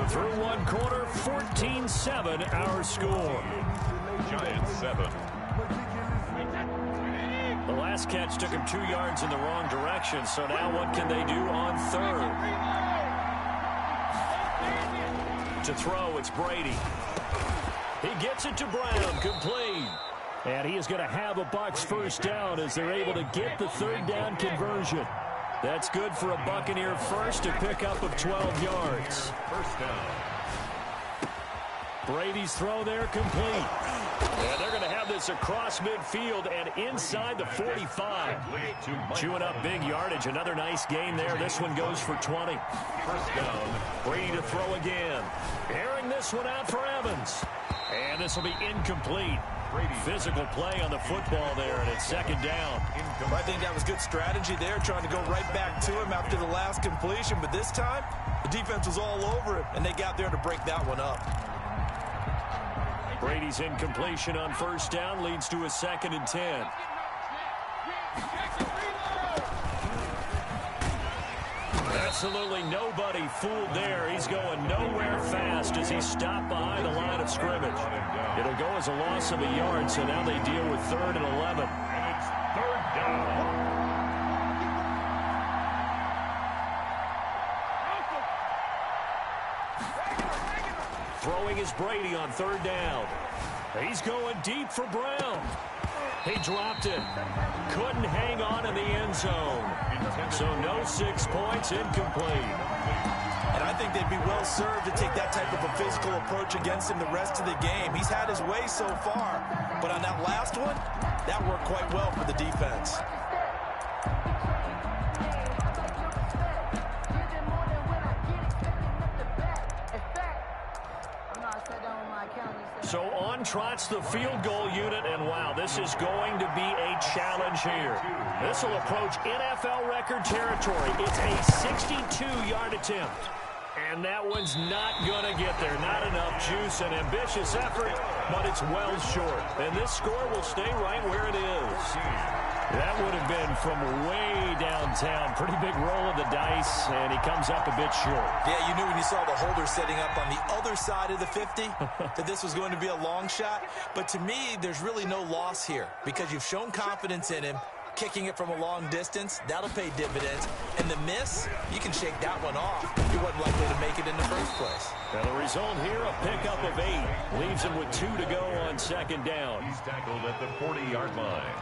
Through one quarter, 14-7 our score. Giants 7. The last catch took him 2 yards in the wrong direction, so now what can they do on third? To throw, it's Brady. He gets it to Brown, complete. And he is going to have a Bucs first down as they're able to get the third down conversion. That's good for a Buccaneer first, a pickup of 12 yards. First down. Brady's throw there, complete. And they're going to have this across midfield and inside the 45. Chewing up big yardage. Another nice gain there. This one goes for 20. First down. Brady to throw again. Airing this one out for Evans. And this will be incomplete. Physical play on the football there, and it's second down. I think that was good strategy there, trying to go right back to him after the last completion. But this time, the defense was all over him, and they got there to break that one up. Brady's incompletion on first down leads to a 2nd and 10. Absolutely nobody fooled there. He's going nowhere fast as he's stopped behind the line of scrimmage. It'll go as a loss of a yard, so now they deal with 3rd and 11. And it's 3rd down. Throwing is Brady on 3rd down. He's going deep for Brown. He dropped it. Couldn't hang on in the end zone. So no 6 points, incomplete. And I think they'd be well served to take that type of a physical approach against him the rest of the game. He's had his way so far, but on that last one, that worked quite well for the defense. So on trots the field goal unit, and wow, this is going to be a challenge here. This will approach NFL record territory. It's a 62-yard attempt. And that one's not going to get there. Not enough juice, an ambitious effort, but it's well short. And this score will stay right where it is. That would have been from way downtown. Pretty big roll of the dice, and he comes up a bit short. Yeah, you knew when you saw the holder setting up on the other side of the 50 that this was going to be a long shot. But to me, there's really no loss here because you've shown confidence in him. Kicking it from a long distance, that'll pay dividends. And the miss, you can shake that one off. He wasn't likely to make it in the first place. And the result here, a pickup of 8. Leaves him with 2 to go on 2nd down. He's tackled at the 40-yard line.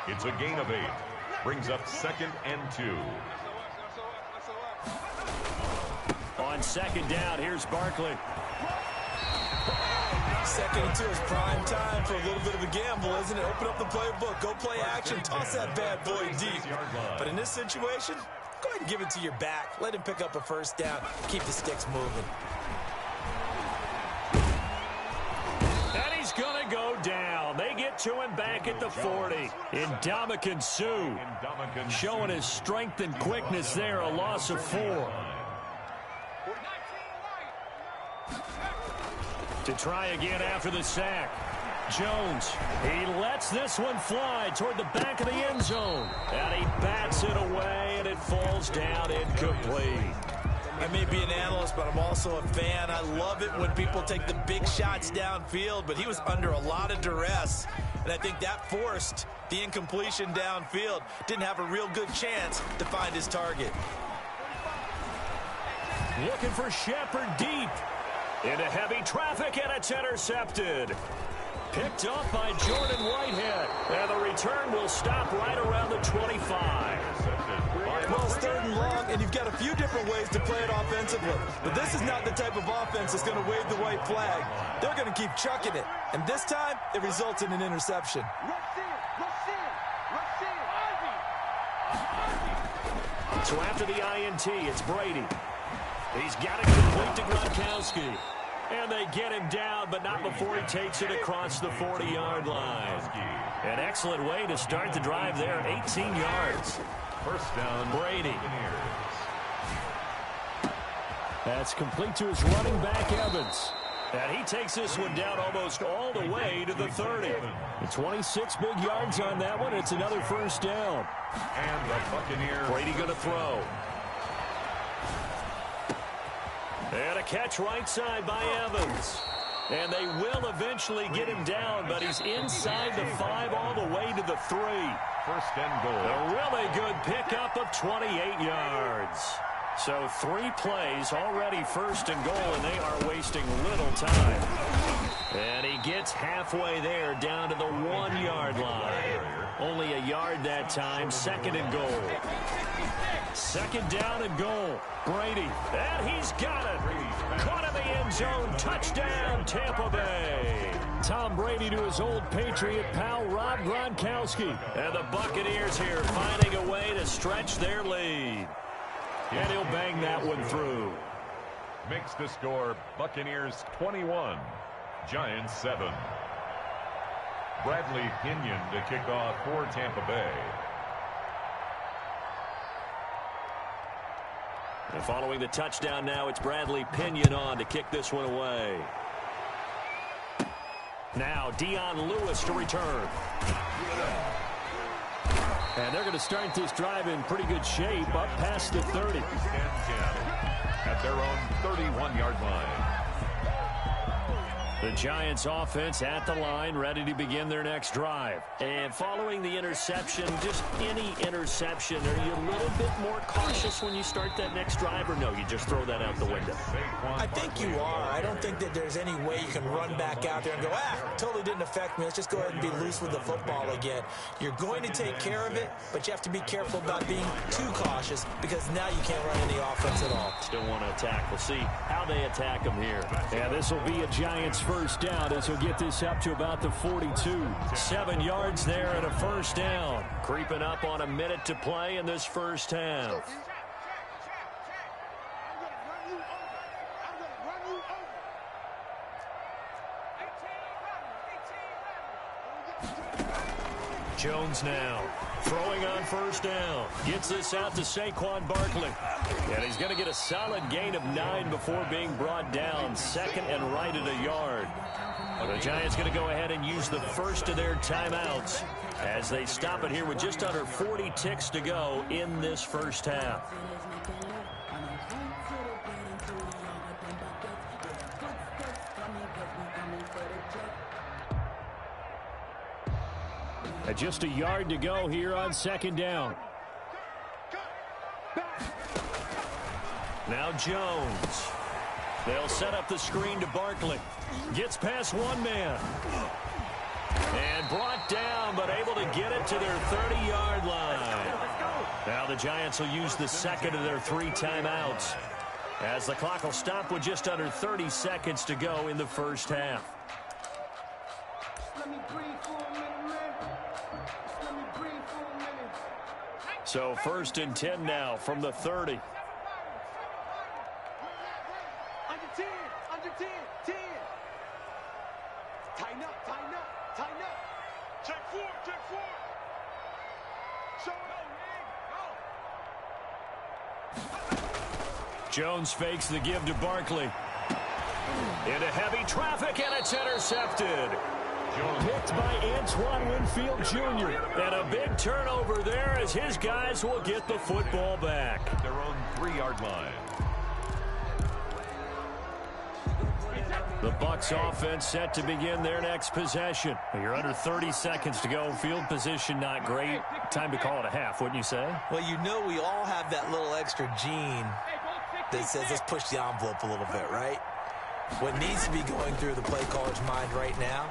It's a gain of 8. Brings up 2nd and 2. On 2nd down, here's Barkley. 2nd and 2 is prime time for a little bit of a gamble, isn't it? Open up the playbook, go play action, toss that bad boy deep. But in this situation, go ahead and give it to your back. Let him pick up a 1st down. Keep the sticks moving. And he's going to go down. They get to him back at the 40. Ndamukong Suh showing his strength and quickness there. A loss of 4. To try again after the sack. Jones, he lets this one fly toward the back of the end zone. And he bats it away, and it falls down incomplete. I may be an analyst, but I'm also a fan. I love it when people take the big shots downfield, but he was under a lot of duress. And I think that forced the incompletion downfield. Didn't have a real good chance to find his target. Looking for Shepard deep. Into heavy traffic, and it's intercepted. Picked up by Jordan Whitehead. And the return will stop right around the 25. Well, it's 3rd and long, and you've got a few different ways to play it offensively. But this is not the type of offense that's going to wave the white flag. They're going to keep chucking it. And this time, it results in an interception. So after the INT, it's Brady. He's got it complete to Gronkowski. And they get him down, but not before he takes it across the 40-yard line. An excellent way to start the drive there, 18 yards. 1st down, Brady. That's complete to his running back, Evans. And he takes this one down almost all the way to the 30. 26 big yards on that one. It's another 1st down. And the Buccaneers. Brady going to throw. And a catch right side by Evans. And they will eventually get him down, but he's inside the 5 all the way to the 3. 1st and goal. A really good pickup of 28 yards. So 3 plays, already 1st and goal, and they are wasting little time. And he gets halfway there, down to the 1-yard line. Only a yard that time, 2nd and goal. 2nd down and goal. Brady, and he's got it. Caught in the end zone. Touchdown, Tampa Bay. Tom Brady to his old Patriot pal, Rob Gronkowski. And the Buccaneers here finding a way to stretch their lead. And he'll bang that one through. Makes the score Buccaneers 21, Giants 7. Bradley Pinion to kick off for Tampa Bay. And following the touchdown now, it's Bradley Pinion on to kick this one away. Now Dion Lewis to return. And they're going to start this drive in pretty good shape, up past the 30. At their own 31-yard line. The Giants offense at the line, ready to begin their next drive. And following the interception, just any interception, are you a little bit more cautious when you start that next drive, or no, you just throw that out the window? I think you are. I don't think that there's any way you can run back out there and go, totally didn't affect me. Let's just go ahead and be loose with the football again. You're going to take care of it, but you have to be careful about being too cautious, because now you can't run any offense at all. Still want to attack. We'll see how they attack them here. Yeah, this will be a Giants first down as he'll get this up to about the 42. 7 yards there and a 1st down. Creeping up on a minute to play in this first half. Jones now throwing on 1st down. Gets this out to Saquon Barkley. And he's going to get a solid gain of 9 before being brought down. 2nd and right at a yard. The Giants going to go ahead and use the first of their timeouts as they stop it here with just under 40 ticks to go in this first half. Just a yard to go here on 2nd down. Now Jones. They'll set up the screen to Barkley. Gets past one man. And brought down, but able to get it to their 30-yard line. Now the Giants will use the second of their 3 timeouts, as the clock will stop with just under 30 seconds to go in the first half. So 1st and 10 now from the 30. Under 10, under 10, 10. Tighten up, tighten up, tighten up. Check 4, check 4. Show it, go. Jones fakes the give to Barkley. Into heavy traffic, and it's intercepted. Picked by Antoine Winfield Jr. And a big turnover there as his guys will get the football back. Their own 3-yard line. The Bucs offense set to begin their next possession. You're under 30 seconds to go. Field position not great. Time to call it a half, wouldn't you say? Well, you know we all have that little extra gene that says let's push the envelope a little bit, right? What needs to be going through the play caller's mind right now,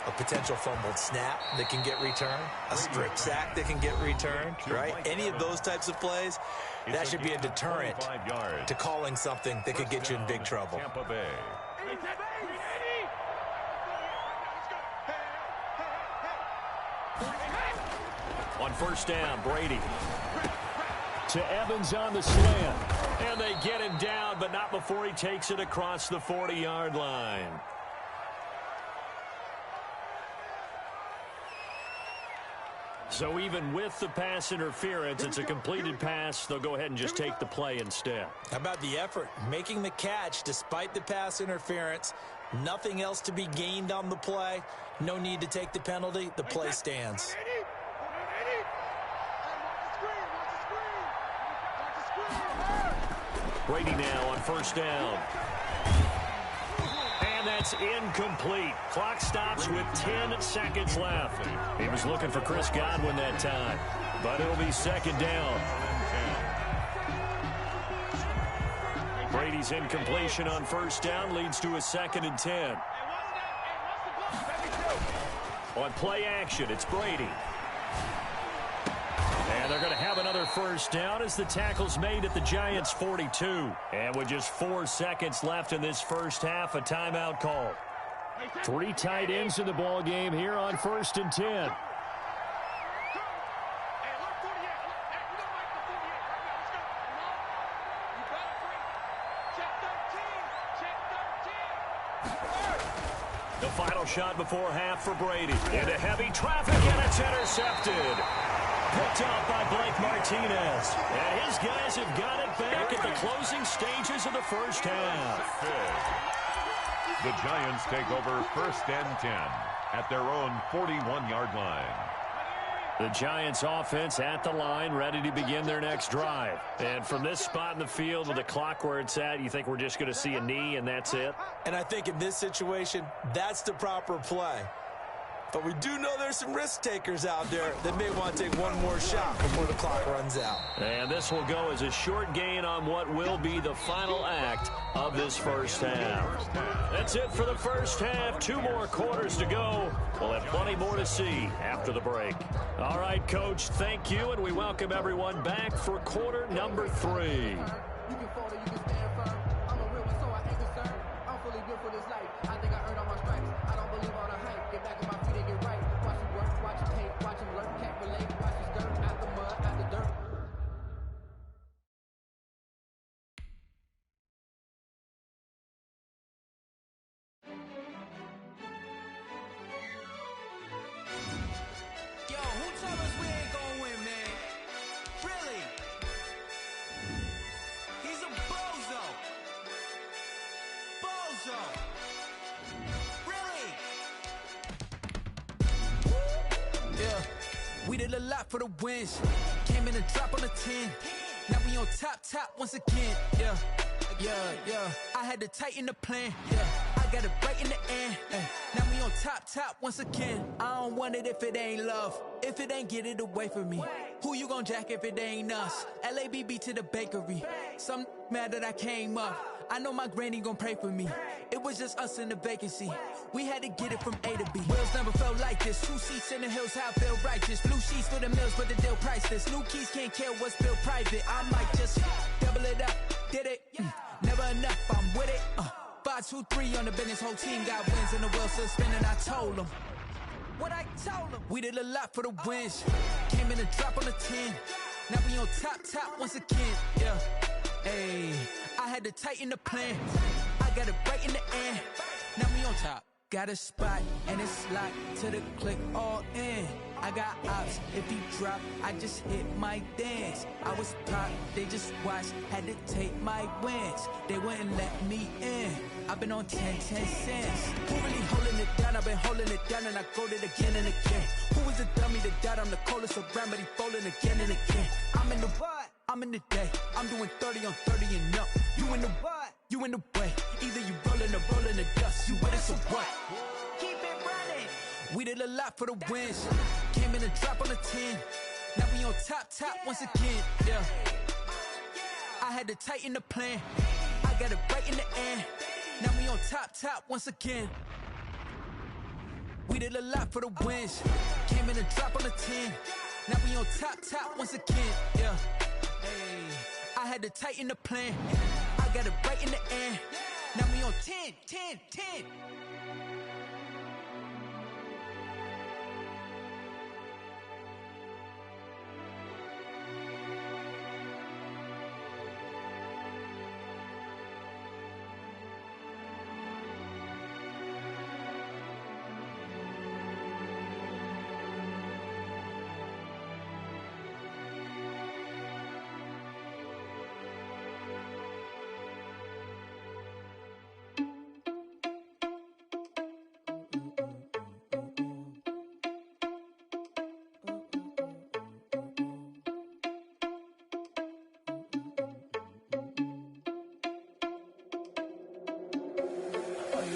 a potential fumbled snap that can get returned, a strip sack that can get returned, right? Any of those types of plays, that should be a deterrent to calling something that could get you in big trouble. Tampa Bay. On 1st down, Brady to Evans on the slant. And they get him down, but not before he takes it across the 40-yard line. So even with the pass interference, it's a completed pass. They'll go ahead and just take the play instead. How about the effort? Making the catch despite the pass interference. Nothing else to be gained on the play. No need to take the penalty. The play stands. Brady now on 1st down. And that's incomplete. Clock stops with 10 seconds left. He was looking for Chris Godwin that time, but it'll be 2nd down. Brady's incompletion on 1st down leads to a 2nd and 10. On play action, it's Brady. And they're going to have another 1st down as the tackle's made at the Giants' 42. And with just 4 seconds left in this first half, a timeout call. 3 tight ends in the ball game here on 1st and 10. The final shot before half for Brady. Into heavy traffic, and it's intercepted. Picked off by Blake Martinez. And his guys have got it back at the closing stages of the first half. The Giants take over 1st and 10 at their own 41-yard line. The Giants offense at the line, ready to begin their next drive. And from this spot in the field with the clock where it's at, you think we're just going to see a knee and that's it? And I think in this situation, that's the proper play. But we do know there's some risk takers out there that may want to take one more shot before the clock runs out. And this will go as a short gain on what will be the final act of this first half. That's it for the first half. 2 more quarters to go. We'll have plenty more to see after the break. All right, Coach, thank you, and we welcome everyone back for quarter number 3. You can fall or you can stand firm. I'm a real one, so I ain't concerned. I'm fully built for this life. I think I earned all my stripes. I don't believe all the hype. Get back on my feet and get right. Watch him work, watch him hate, watch him learn. Can't relate, watch him skirt out the mud, out the dirt. Yo, who told us we ain't gonna win, man? Really? He's a bozo. Bozo. Really? Yeah, we did a lot for the wins. Came in and drop on the 10. Now we on top once again. Yeah. I had to tighten the plan. Yeah, I got it right in the end. Now we on top once again. I don't want it if it ain't love. If it ain't, get it away from me. Who you gon' jack if it ain't us? LABB to the bakery. Some mad that I came up. I know my granny gon' pray for me. It was just us in the vacancy. We had to get it from A to B. Wheels never felt like this. 2 seats in the hills, how I feel righteous. Blue sheets for the mills, but the deal priceless. New keys can't kill what's built private. I might just double it up. Did it? Never enough, I'm with it. 5, 2, 3 on the business. Whole team got wins and the wheels still spinning. I told them what I told them. We did a lot for the wins. Came in a drop on the 10. Now we on top once again. Yeah. Hey, I had to tighten the plan. I got it right in the end. Now we on top. Got a spot and it's locked to the click all in. I got ops, if he drop, I just hit my dance. I was pop, they just watched, had to take my wins. They wouldn't let me in. I've been on 10 cents. Who really holding it down? I've been holding it down and I go it again and again. Who was the dummy that died? I'm the coldest around, but he falling again and again. I'm in the what? I'm in the day. I'm doing 30 on 30 and up. You in the what? You in the way. Either you rolling or rolling the dust. You with us or what? Keep it running. We did a lot for the wins. Came in a drop on the 10. Now we on top once again. Yeah. I had to tighten the plan. I got it right in the end. Now we on top once again. We did a lot for the wins. Came in a drop on the 10. Now we on top once again. Yeah. Hey, I had to tighten the plan. I got it right in the end. Now we on 10.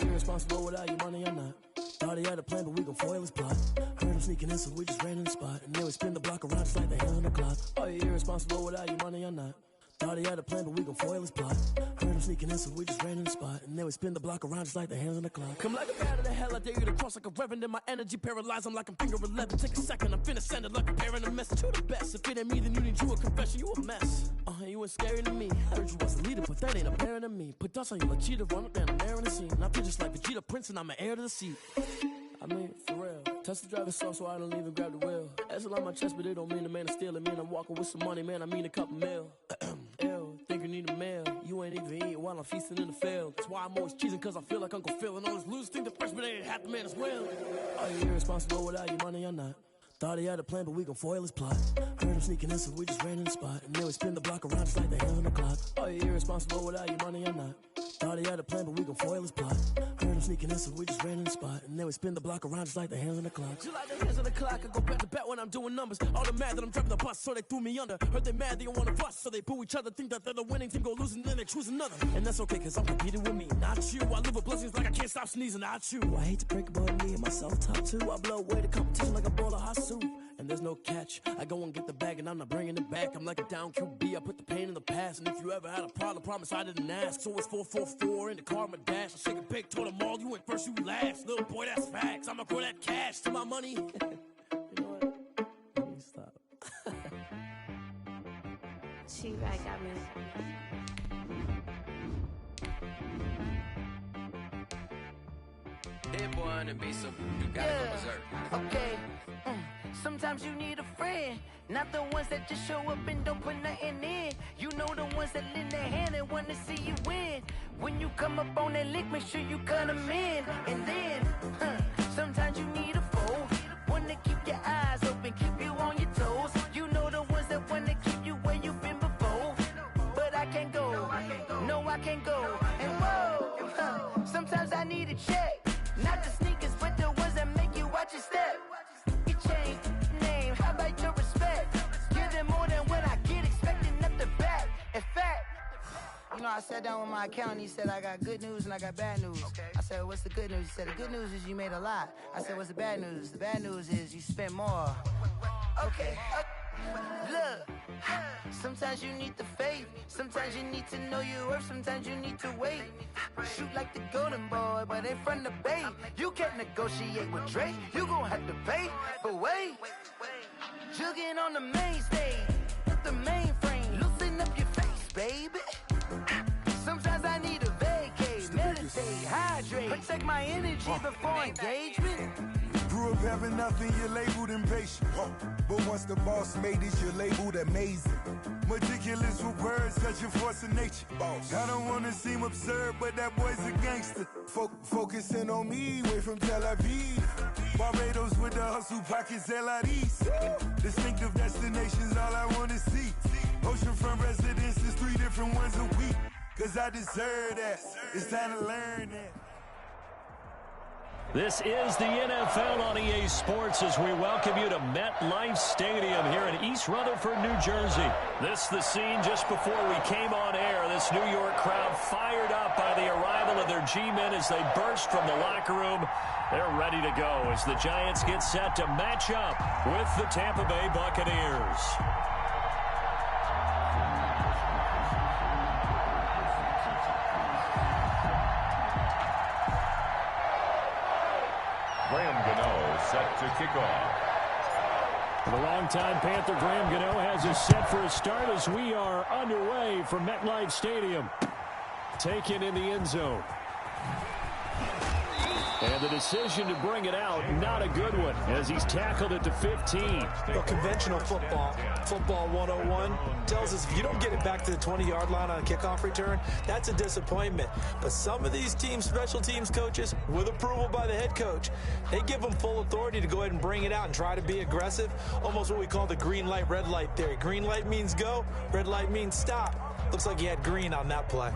Irresponsible without your money or not. Thought he had a plan, but we gon' foil his plot. Heard him sneaking in, so we just ran in the spot. And then we spin the block around just like the hands on the clock. Are you irresponsible without your money or not? Thought he had a plan, but we gon' foil his plot. Heard him sneaking in, so we just ran in the spot. And then we spin the block around just like the hands on the clock. Come like a bat of the hell, I dare you to cross like a reverend. And my energy paralyzed, I'm like I'm finger 11. Take a second, I'm finna send it like a parent a message to the best. If it ain't me, then you need you a confession, you a mess. You ain't scary to me. Heard you was a leader, but that ain't apparent to me. Put dust on you, like cheetah, run up down the air in the scene. And I feel just like Vegeta Prince, and I'm an heir to the seat. I mean, for real. Test the driver's soft, so I don't even grab the wheel. That's on my chest, but it don't mean the man is stealing. Man, I'm walking with some money, man, I mean a couple mil. Ew, think you need a meal. You ain't even eating while I'm feasting in the field. That's why I'm always cheesing, cause I feel like Uncle Phil. And all those losers think the freshman ain't half the man as well. Are you irresponsible without your money or not? Thought he had a plan, but we gon' foil his plot. Heard him sneaking in, so we just ran in the spot. And then we spin the block around just like the hands on the clock. Are you irresponsible without your money or not? Thought he had a plan, but we gon' foil his plot. Heard him sneaking in, so we just ran in the spot. And then we spin the block around just like the hands on the clock. Just like the hands on the clock, I go back to back when I'm doing numbers. All the mad that I'm driving the bus, so they threw me under. Heard they mad, they don't wanna bust, so they boo each other. Think that they're the winning team, go losing, then they choose another. And that's okay, cause I'm competing with me, not you. I live with blessings like I can't stop sneezing, not you. I hate to break it, but me and myself top two. I blow away the competition like a bowl of hot soup. And there's no catch. I go and get the bag and I'm not bringing it back. I'm like a down QB, I put the pain in the past. And if you ever had a problem, promise I didn't ask. So it's 444 in the car, my dash. I shake a big, told them all, you went first, you last. Little boy, that's facts. I'ma grow that cash to my money. You know what? Let me stop. She right, got me. That boy on the beat, so you gotta go berserk. Okay. Sometimes you need a friend, not the ones that just show up and don't put nothing in. You know the ones that lend their hand and want to see you win. When you come up on that lick, make sure you cut them in. And then, sometimes you need a foe, one to keep your eyes open, keep you on your toes. You know the ones that want to keep you where you've been before. But I can't go, no I can't go. And whoa, sometimes I need a check, not the sneakers, but the ones that make you watch your step. You change name, how about your respect? Give them more than what I get, expecting nothing back. In fact, you know, I sat down with my accountant, he said I got good news and I got bad news. Okay. I said, what's the good news? He said, the good news is you made a lot. I said, what's the bad news? The bad news is you spent more. Okay. Look, Sometimes you need the faith. Sometimes you need to know your worth. Sometimes you need to wait. Shoot like the golden boy, but in front of Bay. You can't negotiate with Drake. You gon' have to pay. But wait, jugging on the main stage, the mainframe. Loosen up your face, baby. Sometimes I need a vacate, meditate, hydrate, protect my energy before engagement. Grew up having nothing, you're labeled impatient. But once the boss made it, you're labeled amazing. Meticulous with words, such a force of nature. I don't wanna seem absurd, but that boy's a gangster. Focusing on me, way from Tel Aviv. Barbados with the hustle pockets, LIDs. Distinctive destinations, all I wanna see. Oceanfront residences, 3 different ones a week. Cause I deserve that. It's time to learn that. This is the NFL on EA Sports as we welcome you to MetLife Stadium here in East Rutherford, New Jersey. This is the scene just before we came on air. This New York crowd fired up by the arrival of their G-men as they burst from the locker room. They're ready to go as the Giants get set to match up with the Tampa Bay Buccaneers. Graham Gano set to kick off. The longtime Panther Graham Gano has us set for a start as we are underway from MetLife Stadium. Taken in the end zone. And the decision to bring it out, not a good one, as he's tackled at the 15. Well, conventional football 101, tells us if you don't get it back to the 20-yard line on a kickoff return, that's a disappointment. But some of these teams, special teams coaches, with approval by the head coach, they give them full authority to go ahead and bring it out and try to be aggressive, almost what we call the green light, red light theory. Green light means go, red light means stop. Looks like he had green on that play.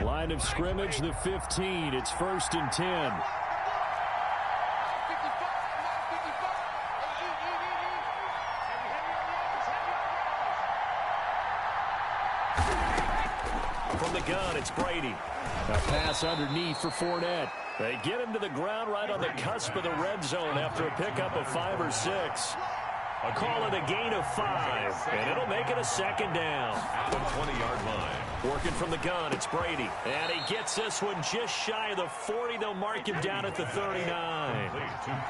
Line of scrimmage, the 15. It's 1st and 10. From the gun, it's Brady. A pass underneath for Fournette. They get him to the ground right on the cusp of the red zone after a pickup of 5 or 6. Call it a gain of 5, and it'll make it a 2nd down. At the 20-yard line. Working from the gun, it's Brady. And he gets this one just shy of the 40. They'll mark him down at the 39.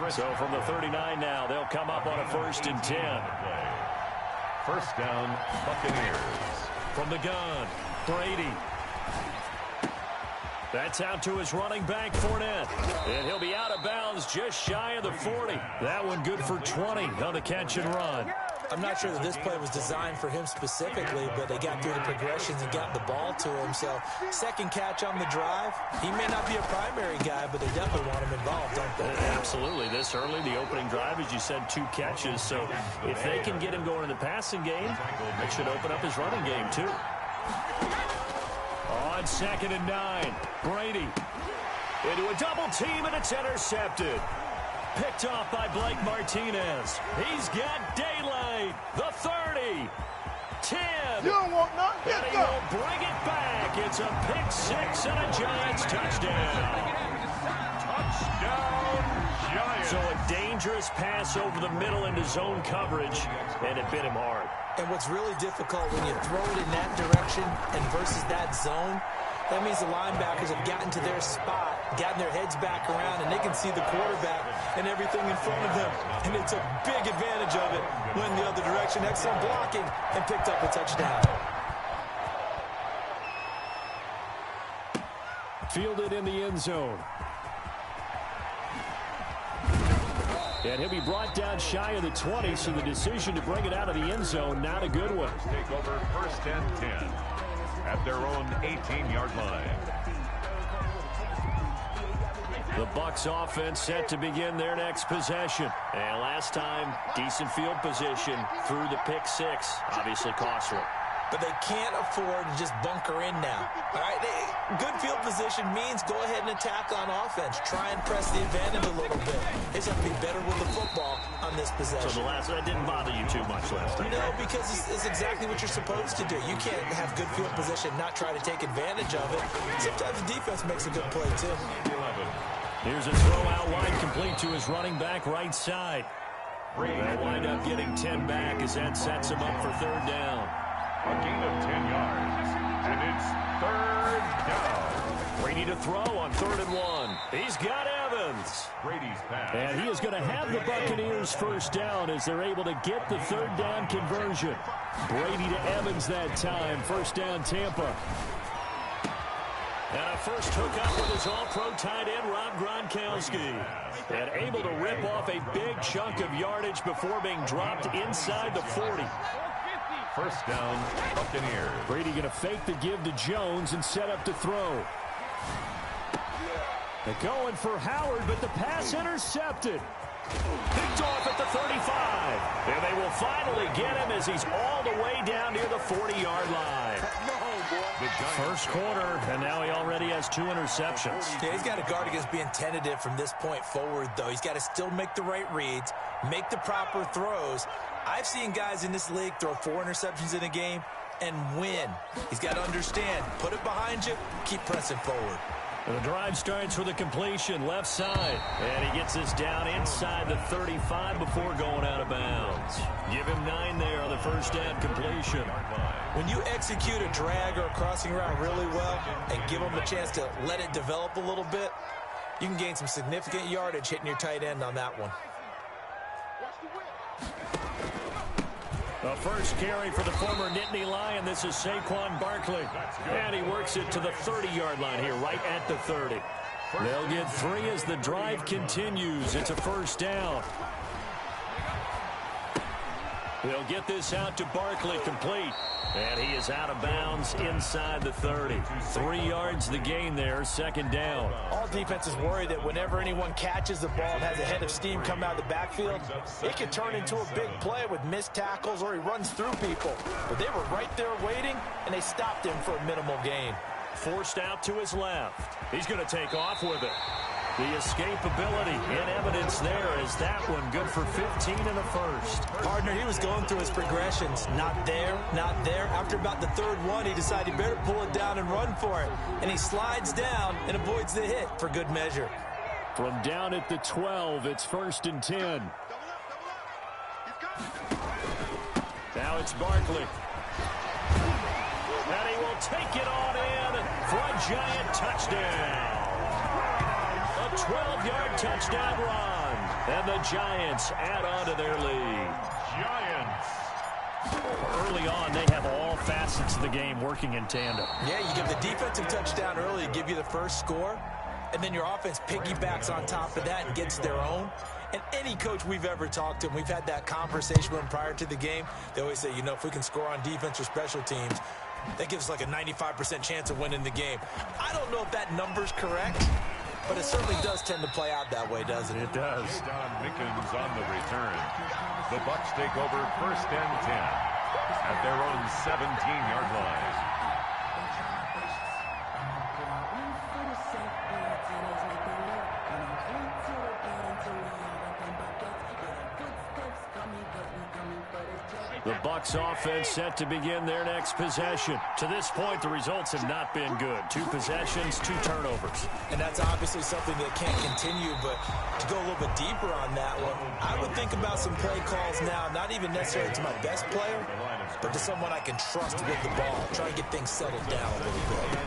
So from the 39 now, they'll come up on a 1st and 10. 1st down, Buccaneers. From the gun, Brady. That's out to his running back, Fournette. And he'll be out of bounds just shy of the 40. That one good for 20 on the catch and run. I'm not sure that this play was designed for him specifically, but they got through the progressions and got the ball to him. So, 2nd catch on the drive. He may not be a primary guy, but they definitely want him involved, don't they? Absolutely. This early, the opening drive, as you said, 2 catches. So, if they can get him going in the passing game, it should open up his running game, too. On 2nd and 9, Brady into a double team, and it's intercepted. Picked off by Blake Martinez. He's got daylight. The 30. 10. You don't want none. And he will bring it back. It's a pick 6 and a Giants touchdown. Touchdown, Giants. So a dangerous pass over the middle into zone coverage, and it bit him hard. And what's really difficult when you throw it in that direction and versus that zone, that means the linebackers have gotten to their spot, gotten their heads back around, and they can see the quarterback and everything in front of them. And they took big advantage of it, went the other direction, excellent blocking, and picked up a touchdown. Fielded in the end zone. And he'll be brought down shy of the 20, so the decision to bring it out of the end zone, not a good one. Take over 1st and 10 at their own 18-yard line. The Bucs offense set to begin their next possession. And last time, decent field position through the pick 6. Obviously costly. But they can't afford to just bunker in now. All right, good field position means go ahead and attack on offense. Try and press the advantage a little bit. They just have to be better with the football on this possession. So that didn't bother you too much last time? No, because it's exactly what you're supposed to do. You can't have good field position, not try to take advantage of it. Sometimes the defense makes a good play, too. 11. Here's a throw out wide, complete to his running back right side. They'll wind up getting 10 back as that sets him up for third down. A gain of 10 yards, and it's third down. Brady to throw on 3rd and 1. He's got Evans. Brady's pass. And he is going to have the Buccaneers first down as they're able to get the third down conversion. Brady to Evans that time. First down, Tampa. And a first hookup with his all-pro tight end, Rob Gronkowski. And able to rip off a big chunk of yardage before being dropped inside the 40. First down, Buccaneers. Brady going to fake the give to Jones and set up to throw. They're going for Howard, but the pass intercepted. Picked off at the 35. And they will finally get him as he's all the way down near the 40-yard line. First quarter, and now he already has 2 interceptions. Yeah, he's got to guard against being tentative from this point forward, though. He's got to still make the right reads, make the proper throws. I've seen guys in this league throw 4 interceptions in a game and win. He's got to understand, put it behind you, keep pressing forward. The drive starts with a completion left side. And he gets this down inside the 35 before going out of bounds. Give him 9 there on the first down completion. When you execute a drag or a crossing route really well and give them a chance to let it develop a little bit, you can gain some significant yardage hitting your tight end on that one. The first carry for the former Nittany Lion. This is Saquon Barkley. And he works it to the 30-yard line here, right at the 30. They'll get 3 as the drive continues. It's a first down. They'll get this out to Barkley, complete. And he is out of bounds inside the 30. 3 yards the gain there, second down. All defenses worry that whenever anyone catches the ball and has a head of steam come out of the backfield, it can turn into a big play with missed tackles or he runs through people. But they were right there waiting, and they stopped him for a minimal gain. Forced out to his left. He's going to take off with it. The escapability in evidence there is that one good for 15 in the first. Partner, he was going through his progressions. Not there, not there. After about the 3rd one, he decided he better pull it down and run for it. And he slides down and avoids the hit for good measure. From down at the 12, it's 1st and 10. Now it's Barkley. And he will take it on in for a giant touchdown. A 12-yard touchdown run. And the Giants add on to their lead. Giants. Early on, they have all facets of the game working in tandem. Yeah, you give the defensive touchdown early to give you the first score, and then your offense piggybacks on top of that and gets their own. And any coach we've ever talked to, and we've had that conversation with them prior to the game, they always say, you know, if we can score on defense or special teams, that gives us like a 95% chance of winning the game. I don't know if that number's correct, but it certainly does tend to play out that way, doesn't it? It does. Don Mickens on the return. The Bucs take over 1st and 10 at their own 17-yard line. The Bucs offense set to begin their next possession. To this point, the results have not been good. 2 possessions, 2 turnovers. And that's obviously something that can't continue, but to go a little bit deeper on that one, I would think about some play calls now, not even necessarily to my best player, but to someone I can trust with the ball. Try to get things settled down a little bit.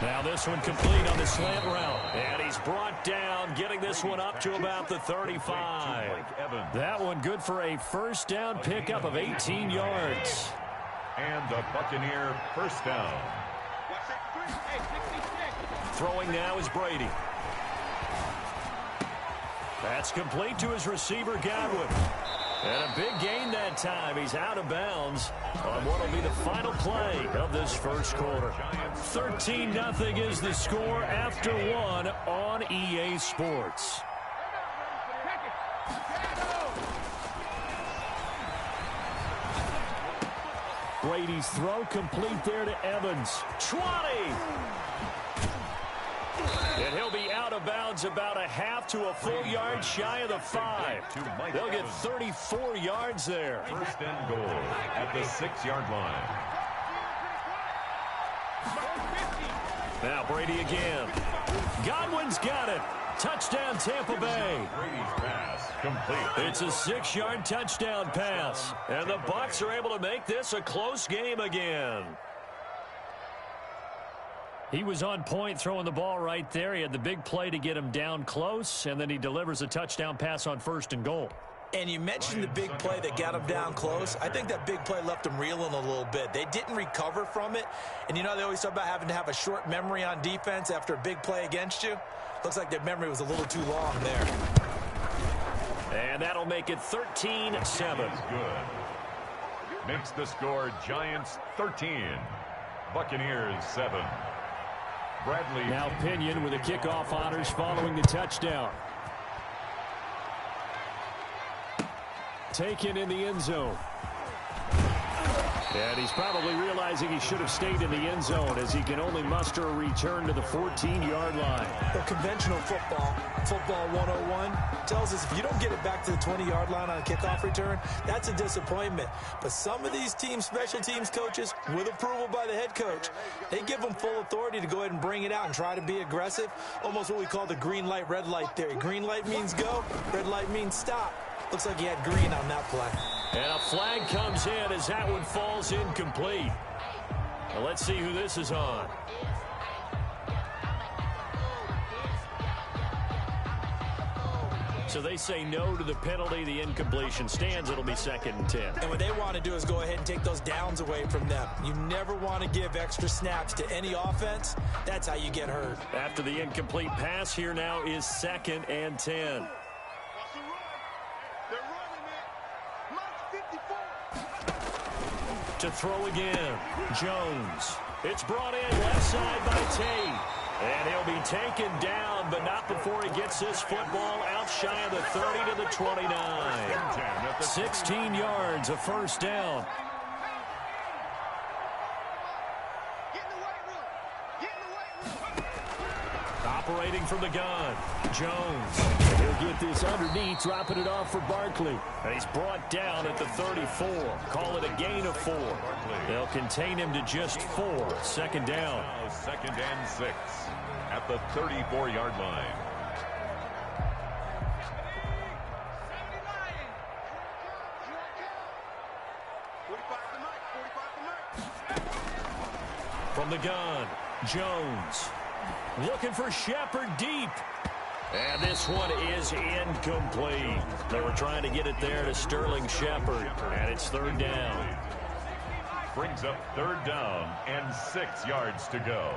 Now this one complete on the slant route. And he's brought down, getting this one up to about the 35. That one good for a first down pickup of 18 yards. And a Buccaneer first down. Throwing now is Brady. That's complete to his receiver, Godwin. And a big gain that time. He's out of bounds on what will be the final play of this first quarter. 13-0 is the score after 1 on EA Sports. Brady's throw complete there to Evans. 20! And he'll be out of bounds about a half to a full yard shy of the 5. They'll get 34 yards there. First and goal at the 6-yard line. Now Brady again. Godwin's got it. Touchdown, Tampa Bay. Brady's pass complete. It's a 6-yard touchdown pass. And the Bucs are able to make this a close game again. He was on point throwing the ball right there. He had the big play to get him down close, and then he delivers a touchdown pass on 1st and goal. And you mentioned the big play that got him down close. I think that big play left him reeling a little bit. They didn't recover from it. And, you know, they always talk about having to have a short memory on defense after a big play against you. Looks like their memory was a little too long there. And that'll make it 13-7. Good. Makes the score Giants 13. Buccaneers 7. Bradley. Now Pinion with the kickoff honors following the touchdown. Taken in the end zone. And he's probably realizing he should have stayed in the end zone as he can only muster a return to the 14-yard line. Well, conventional football 101, tells us if you don't get it back to the 20-yard line on a kickoff return, that's a disappointment. But some of these teams, special teams coaches, with approval by the head coach, they give them full authority to go ahead and bring it out and try to be aggressive. Almost what we call the green light, red light theory. Green light means go, red light means stop. Looks like he had green on that play. And a flag comes in as that one falls incomplete. Now let's see who this is on. So they say no to the penalty. The incompletion stands. It'll be 2nd and 10. And what they want to do is go ahead and take those downs away from them. You never want to give extra snaps to any offense. That's how you get hurt. After the incomplete pass, here now is 2nd and 10. To throw again, Jones. It's brought in left side by Tate. And he'll be taken down, but not before he gets this football out shy of the 30 to the 29. 16 yards, a first down. Operating from the gun, Jones. He'll get this underneath, dropping it off for Barkley. And he's brought down at the 34. Call it a gain of 4. They'll contain him to just 4. 2nd down. Now 2nd and 6 at the 34-yard line. From the gun, Jones. Looking for Shepard deep. And this one is incomplete. They were trying to get it there to Sterling Shepard. And it's 3rd down. Brings up 3rd down and 6 yards to go.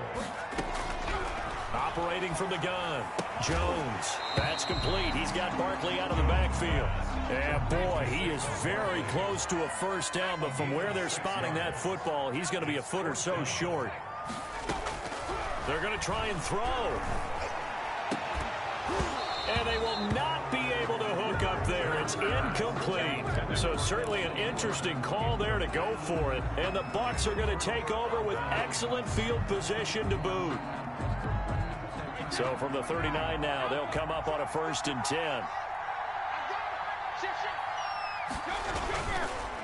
Operating from the gun, Jones. That's complete. He's got Barkley out of the backfield. And boy, he is very close to a first down. But from where they're spotting that football, he's going to be a foot or so short. They're going to try and throw. And they will not be able to hook up there. It's incomplete. So certainly an interesting call there to go for it. And the Bucs are going to take over with excellent field position to boot. So from the 39 now, they'll come up on a 1st and 10.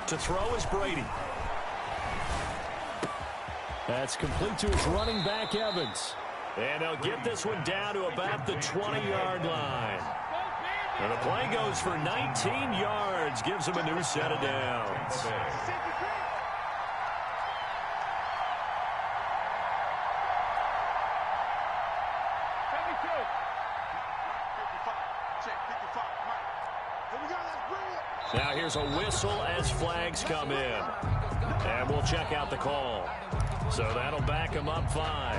To throw is Brady. That's complete to his running back, Evans. And they'll get this one down to about the 20-yard line. And the play goes for 19 yards, gives him a new set of downs. Now here's a whistle as flags come in. And we'll check out the call. So that'll back him up 5.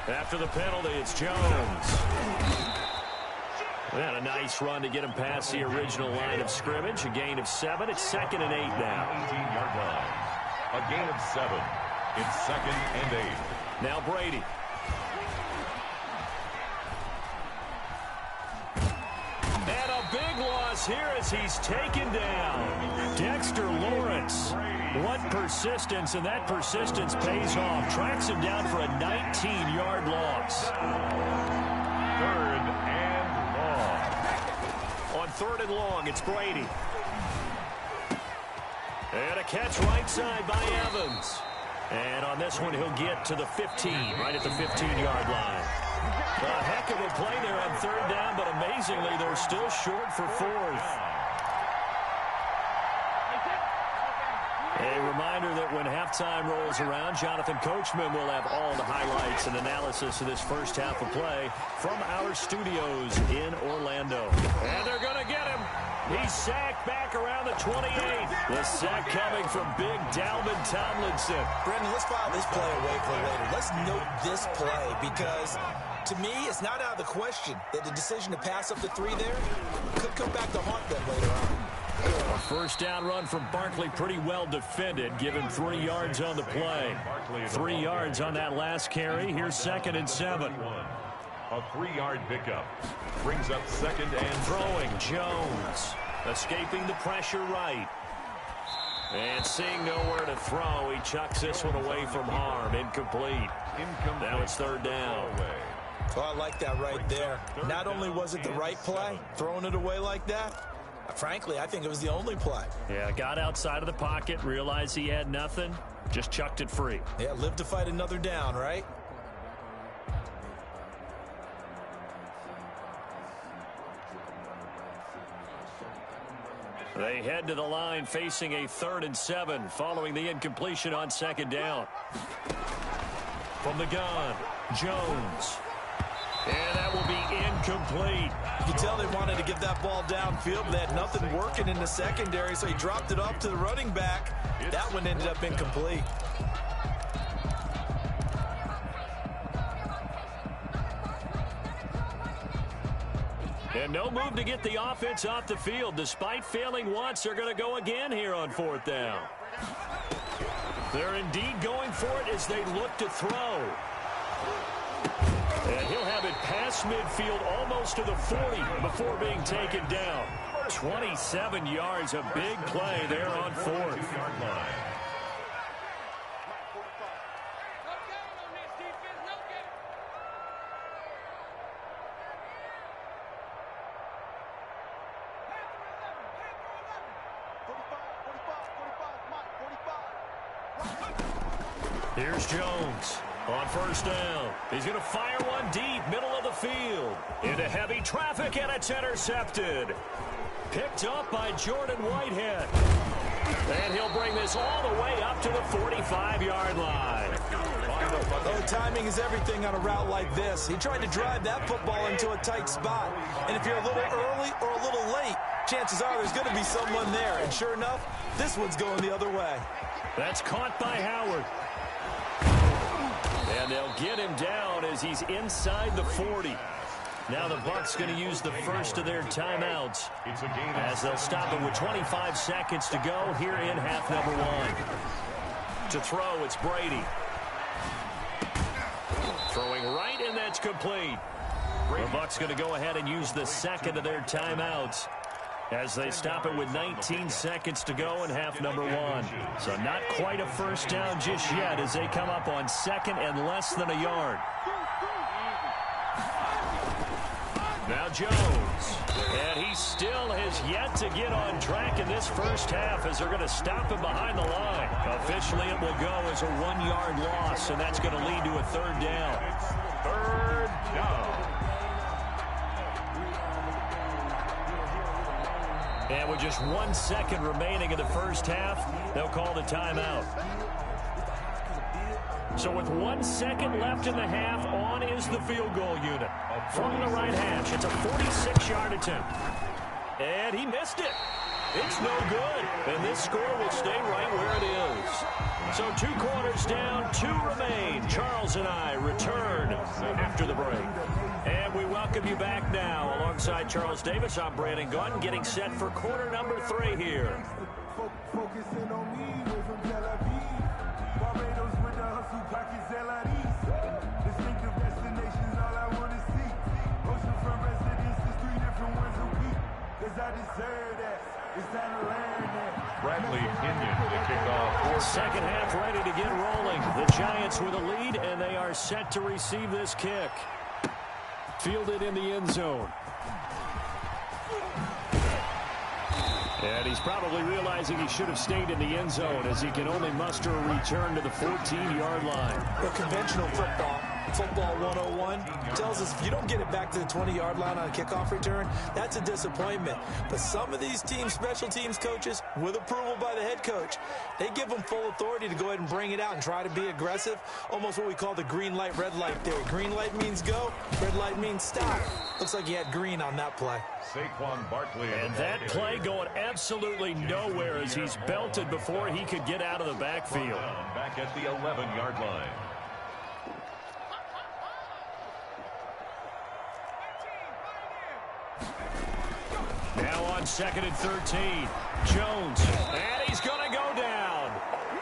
After the penalty, it's Jones. And a nice run to get him past the original line of scrimmage. A gain of 7. It's 2nd and 8 now. 18-yard line. A gain of 7. It's 2nd and 8. Now Brady. And a big loss here as he's taken down. Dexter Lawrence. What persistence, and that persistence pays off. Tracks him down for a 19-yard loss. 3rd and long. third and long. It's Brady. And a catch right side by Evans. And on this one, he'll get to the 15, right at the 15-yard line. A heck of a play there on third down, but amazingly, they're still short for fourth. A reminder that when halftime rolls around, Jonathan Coachman will have all the highlights and analysis of this first half of play from our studios in Orlando. And they're going to get him. He's sacked back around the 28. The sack coming from big Dalvin Tomlinson. Brendan, let's file this play away for later. Let's note this play because, to me, it's not out of the question that the decision to pass up the 3 there could come back to haunt them later on. A first down run from Barkley, pretty well defended. Give him 3 yards on the play. 3 yards on that last carry. Here's 2nd and 7. A 3-yard pickup brings up 2nd and throwing. Jones escaping the pressure right. And seeing nowhere to throw, he chucks this one away from harm. Incomplete. Now it's 3rd down. Oh, I like that right there. Not only was it the right play, throwing it away like that, frankly, I think it was the only play. Yeah, got outside of the pocket, realized he had nothing, just chucked it free. Yeah, live to fight another down, right? They head to the line facing a 3rd and 7 following the incompletion on 2nd down. From the gun, Jones. And that will be incomplete. You can tell they wanted to get that ball downfield, but they had nothing working in the secondary, so he dropped it off to the running back. That one ended up incomplete. And no move to get the offense off the field. Despite failing once, they're going to go again here on 4th down. They're indeed going for it as they look to throw. And he'll have it past midfield almost to the 40 before being taken down. 27 yards, a big play there on 4th. Here's Jones on 1st down. He's going to fire one deep, middle of the field. Into heavy traffic, and it's intercepted. Picked up by Jordan Whitehead. And he'll bring this all the way up to the 45-yard line. Oh, timing is everything on a route like this. He tried to drive that football into a tight spot. And if you're a little early or a little late, chances are there's going to be someone there. And sure enough, this one's going the other way. That's caught by Howard. And they'll get him down as he's inside the 40. Now the Bucs going to use the first of their timeouts as they'll stop it with 25 seconds to go here in half number 1. To throw, it's Brady. Throwing right, and that's complete. The Bucs going to go ahead and use the second of their timeouts as they stop it with 19 seconds to go in half number 1. So not quite a first down just yet as they come up on 2nd and less than a yard. Now Jones, and he still has yet to get on track in this first half as they're going to stop him behind the line. Officially, it will go as a 1-yard loss, and that's going to lead to a 3rd down. 3rd down. And with just 1 second remaining in the first half, they'll call the timeout. So with 1 second left in the half, on is the field goal unit. From the right hash, it's a 46-yard attempt. And he missed it. It's no good. And this score will stay right where it is. So 2 quarters down, 2 remain. Charles and I return after the break. And we welcome you back now. Alongside Charles Davis, I'm Brandon Gaunt, getting set for quarter number 3 here. Focusing on me, way from Tel Aviv. Barbados with the hustle, pockets LIDs. Distinctive destinations, all I want to see. Oceanfront residences, 3 different ones a week. Cause I deserve that. It's time to learn that. Bradley Pinion to kick off. Second half ready to get rolling. The Giants with a lead, and they are set to receive this kick. Fielded in the end zone. And he's probably realizing he should have stayed in the end zone as he can only muster a return to the 14-yard line. But conventional football 101 tells us if you don't get it back to the 20-yard line on a kickoff return, that's a disappointment. But some of these special teams coaches, with approval by the head coach, they give them full authority to go ahead and bring it out and try to be aggressive. Almost what we call the green light, red light theory. Green light means go, red light means stop. Looks like he had green on that play. Saquon Barkley. And that play going absolutely nowhere as he's belted before he could get out of the backfield. Back at the 11-yard line. Now on 2nd and 13. Jones. And he's going to go down.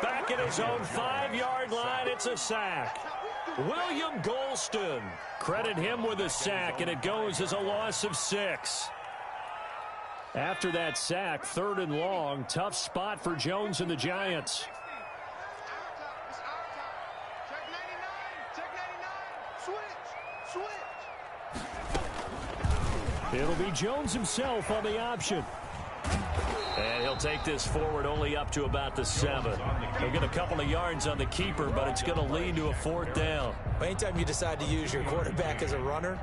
Back at his own 5-yard line, it's a sack. William Golston. Credit him with a sack, and it goes as a loss of 6. After that sack, 3rd and long, tough spot for Jones and the Giants. It'll be Jones himself on the option. And he'll take this forward only up to about the 7. He'll get a couple of yards on the keeper, but it's going to lead to a 4th down. Anytime you decide to use your quarterback as a runner,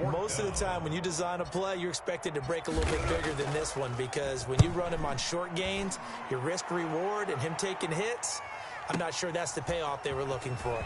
most of the time when you design a play, you're expected to break a little bit bigger than this one, because when you run him on short gains, your risk-reward and him taking hits, I'm not sure that's the payoff they were looking for.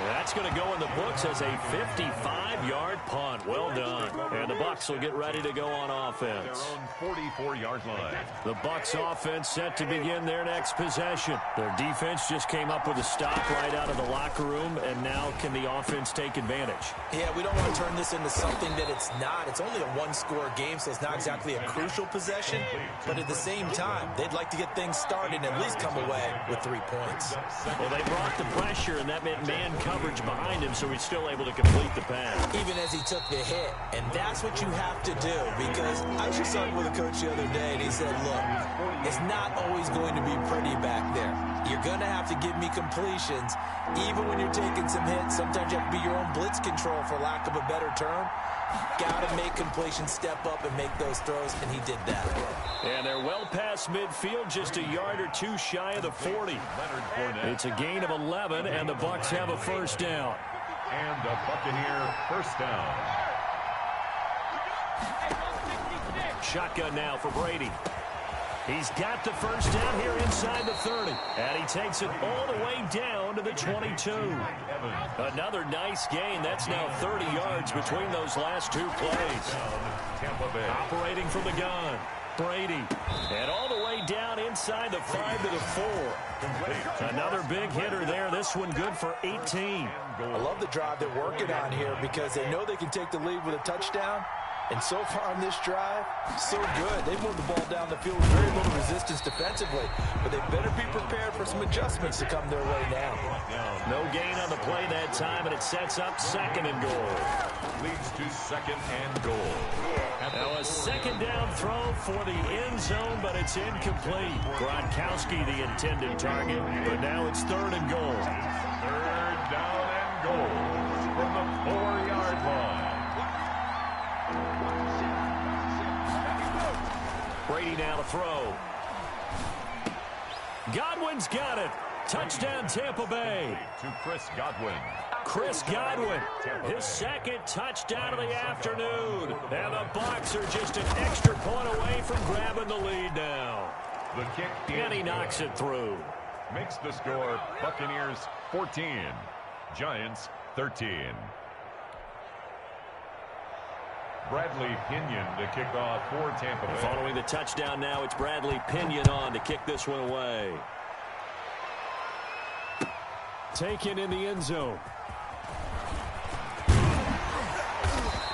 That's going to go in the books as a 55-yard punt. Well done. And the Bucs will get ready to go on offense. Their own 44-yard line. The Bucs offense set to begin their next possession. Their defense just came up with a stop right out of the locker room, and now can the offense take advantage? Yeah, we don't want to turn this into something that it's not. It's only a one-score game, so it's not exactly a crucial possession. But at the same time, they'd like to get things started and at least come away with 3 points. Well, they brought the pressure, and that meant man coverage behind him, so he's still able to complete the pass. Even as he took the hit. And that's what you have to do, because I was just talking with a coach the other day, and he said, look, it's not always going to be pretty back there. You're going to have to give me completions. Even when you're taking some hits, sometimes you have to be your own blitz control, for lack of a better term. Got to make completions, step up and make those throws, and he did that. And they're well past midfield, just a yard or 2 shy of the 40. It's a gain of 11, and the Bucs have a 1st down. And a Buccaneer 1st down. Shotgun now for Brady. He's got the 1st down here inside the 30. And he takes it all the way down to the 22. Another nice gain. That's now 30 yards between those last 2 plays. Operating from the gun. Brady. And all the way down inside the 5 to the 4. Another big hitter there. This one good for 18. I love the drive they're working on here, because they know they can take the lead with a touchdown. And so far on this drive, so good. They've moved the ball down the field with very little resistance defensively. But they better be prepared for some adjustments to come their way now. No gain on the play that time, and it sets up 2nd and goal. Leads to 2nd and goal. Now a 2nd down throw for the end zone, but it's incomplete. Gronkowski the intended target, but now it's 3rd and goal. 3rd down and goal from the 4-yard line. Brady now to throw. Godwin's got it. Touchdown, Tampa Bay. To Chris Godwin. Chris Godwin, his 2nd touchdown of the afternoon. And the Bucs are just an extra point away from grabbing the lead now. The kick, and he knocks it through. Makes the score Buccaneers 14, Giants 13. Bradley Pinion to kick off for Tampa Bay. Following the touchdown now, it's Bradley Pinion on to kick this one away. Taken in the end zone.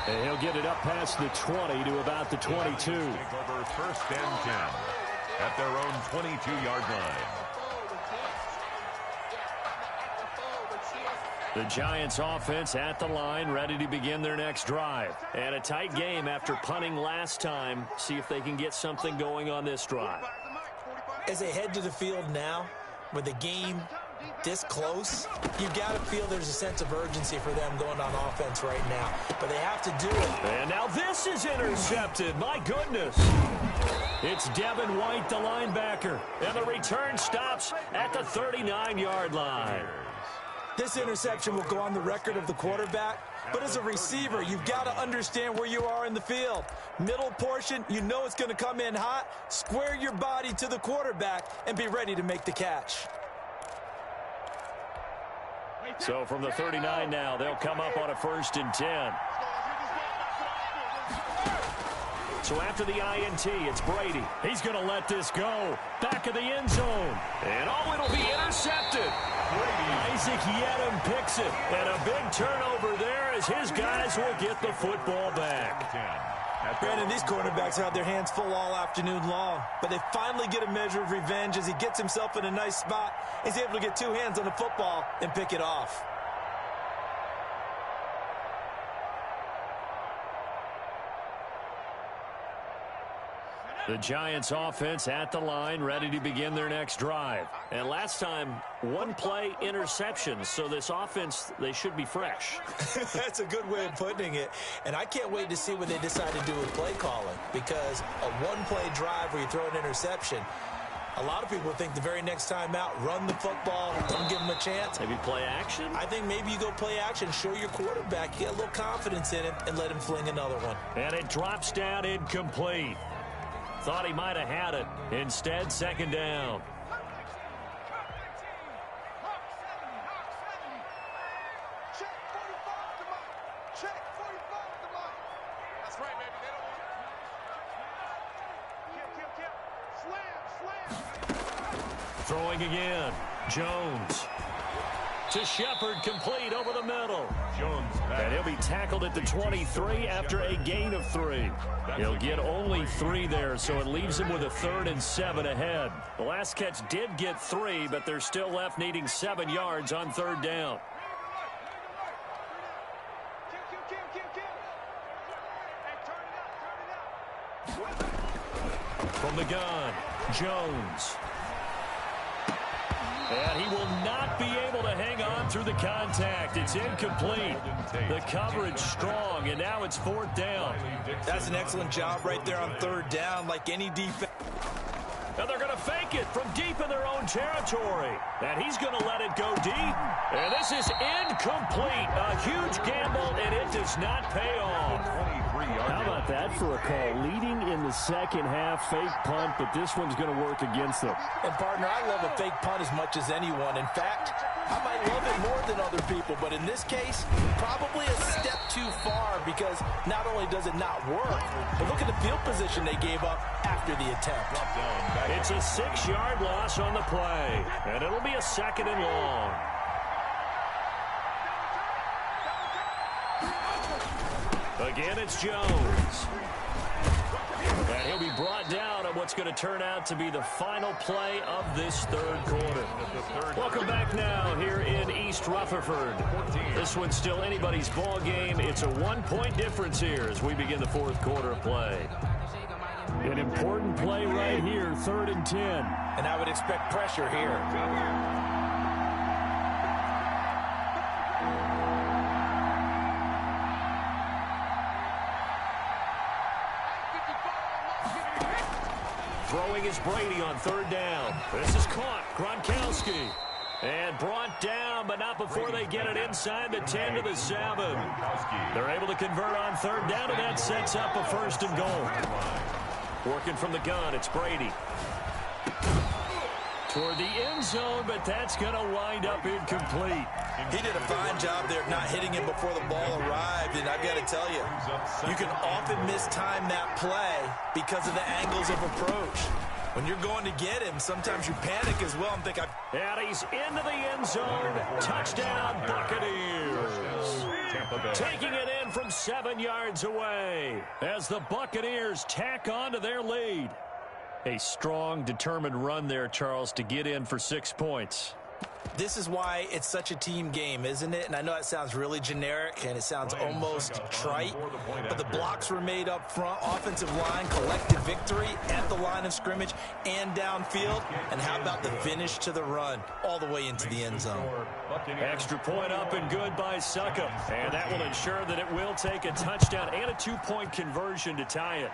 And he'll get it up past the 20 to about the 22. Take over 1st and 10 at their own 22-yard line. The Giants offense at the line, ready to begin their next drive. And a tight game after punting last time. See if they can get something going on this drive. As they head to the field now, with the game this close, you got to feel there's a sense of urgency for them going on offense right now. But they have to do it. And now this is intercepted. My goodness. It's Devin White, the linebacker. And the return stops at the 39-yard line. This interception will go on the record of the quarterback. But as a receiver, you've got to understand where you are in the field. Middle portion, you know it's going to come in hot. Square your body to the quarterback and be ready to make the catch. So from the 39 now, they'll come up on a 1st and 10. So after the INT, it's Brady. He's going to let this go. Back of the end zone. And it'll be intercepted. Isaac Yedem picks it. And a big turnover there as his guys will get the football back. Brandon, these cornerbacks have their hands full all afternoon long, but they finally get a measure of revenge as he gets himself in a nice spot. He's able to get two hands on the football and pick it off. The Giants offense at the line, ready to begin their next drive. And last time, one play interception. So this offense, they should be fresh. That's a good way of putting it. And I can't wait to see what they decide to do with play calling. Because a one-play drive where you throw an interception, a lot of people think the very next time out, run the football, don't give them a chance. Maybe play action? I think maybe you go play action, show your quarterback, get a little confidence in him, and let him fling another one. And it drops down incomplete. Thought he might have had it. Instead, 2nd down. Throwing again. Jones. To Shepard, complete over the middle. Jones back. And he'll be tackled at the 23 after a gain of 3. He'll get only 3 there, so it leaves him with a 3rd and 7 ahead. The last catch did get 3, but they're still left needing 7 yards on 3rd down. From the gun, Jones. And he will not be able to hang on through the contact. It's incomplete. The coverage strong, and now it's 4th down. That's an excellent job right there on 3rd down, like any defense. And they're going to fake it from deep in their own territory. And he's going to let it go deep. And this is incomplete. A huge gamble, and it does not pay off. How about that for a call? Leading in the second half, fake punt, but this one's going to work against them. And, partner, I love a fake punt as much as anyone. In fact, I might love it more than other people, but in this case, probably a step too far because not only does it not work, but look at the field position they gave up after the attempt. It's a 6-yard loss on the play, and it'll be a 2nd and long. Again, it's Jones. And he'll be brought down on what's going to turn out to be the final play of this 3rd quarter. Welcome back now here in East Rutherford. This one's still anybody's ball game. It's a 1-point difference here as we begin the 4th quarter of play. An important play right here, 3rd and 10. And I would expect pressure here. Throwing is Brady on 3rd down. This is caught. Gronkowski. And brought down, but not before they get it inside the 10 to the 7. They're able to convert on 3rd down, and that sets up a 1st and goal. Working from the gun, it's Brady. Toward the end zone, but that's going to wind up incomplete. He did a fine job there of not hitting him before the ball arrived, and I've got to tell you, you can often mistime that play because of the angles of approach. When you're going to get him, sometimes you panic as well and think, and he's into the end zone. Touchdown, Buccaneers. Taking it in from 7 yards away as the Buccaneers tack on to their lead. A strong, determined run there, Charles, to get in for 6 points. This is why it's such a team game, isn't it? And I know it sounds really generic and it sounds almost trite, but the blocks were made up front, offensive line, collective victory at the line of scrimmage and downfield. And how about the finish to the run all the way into the end zone? Extra point up and good by Succop. And that will ensure that it will take a touchdown and a 2-point conversion to tie it.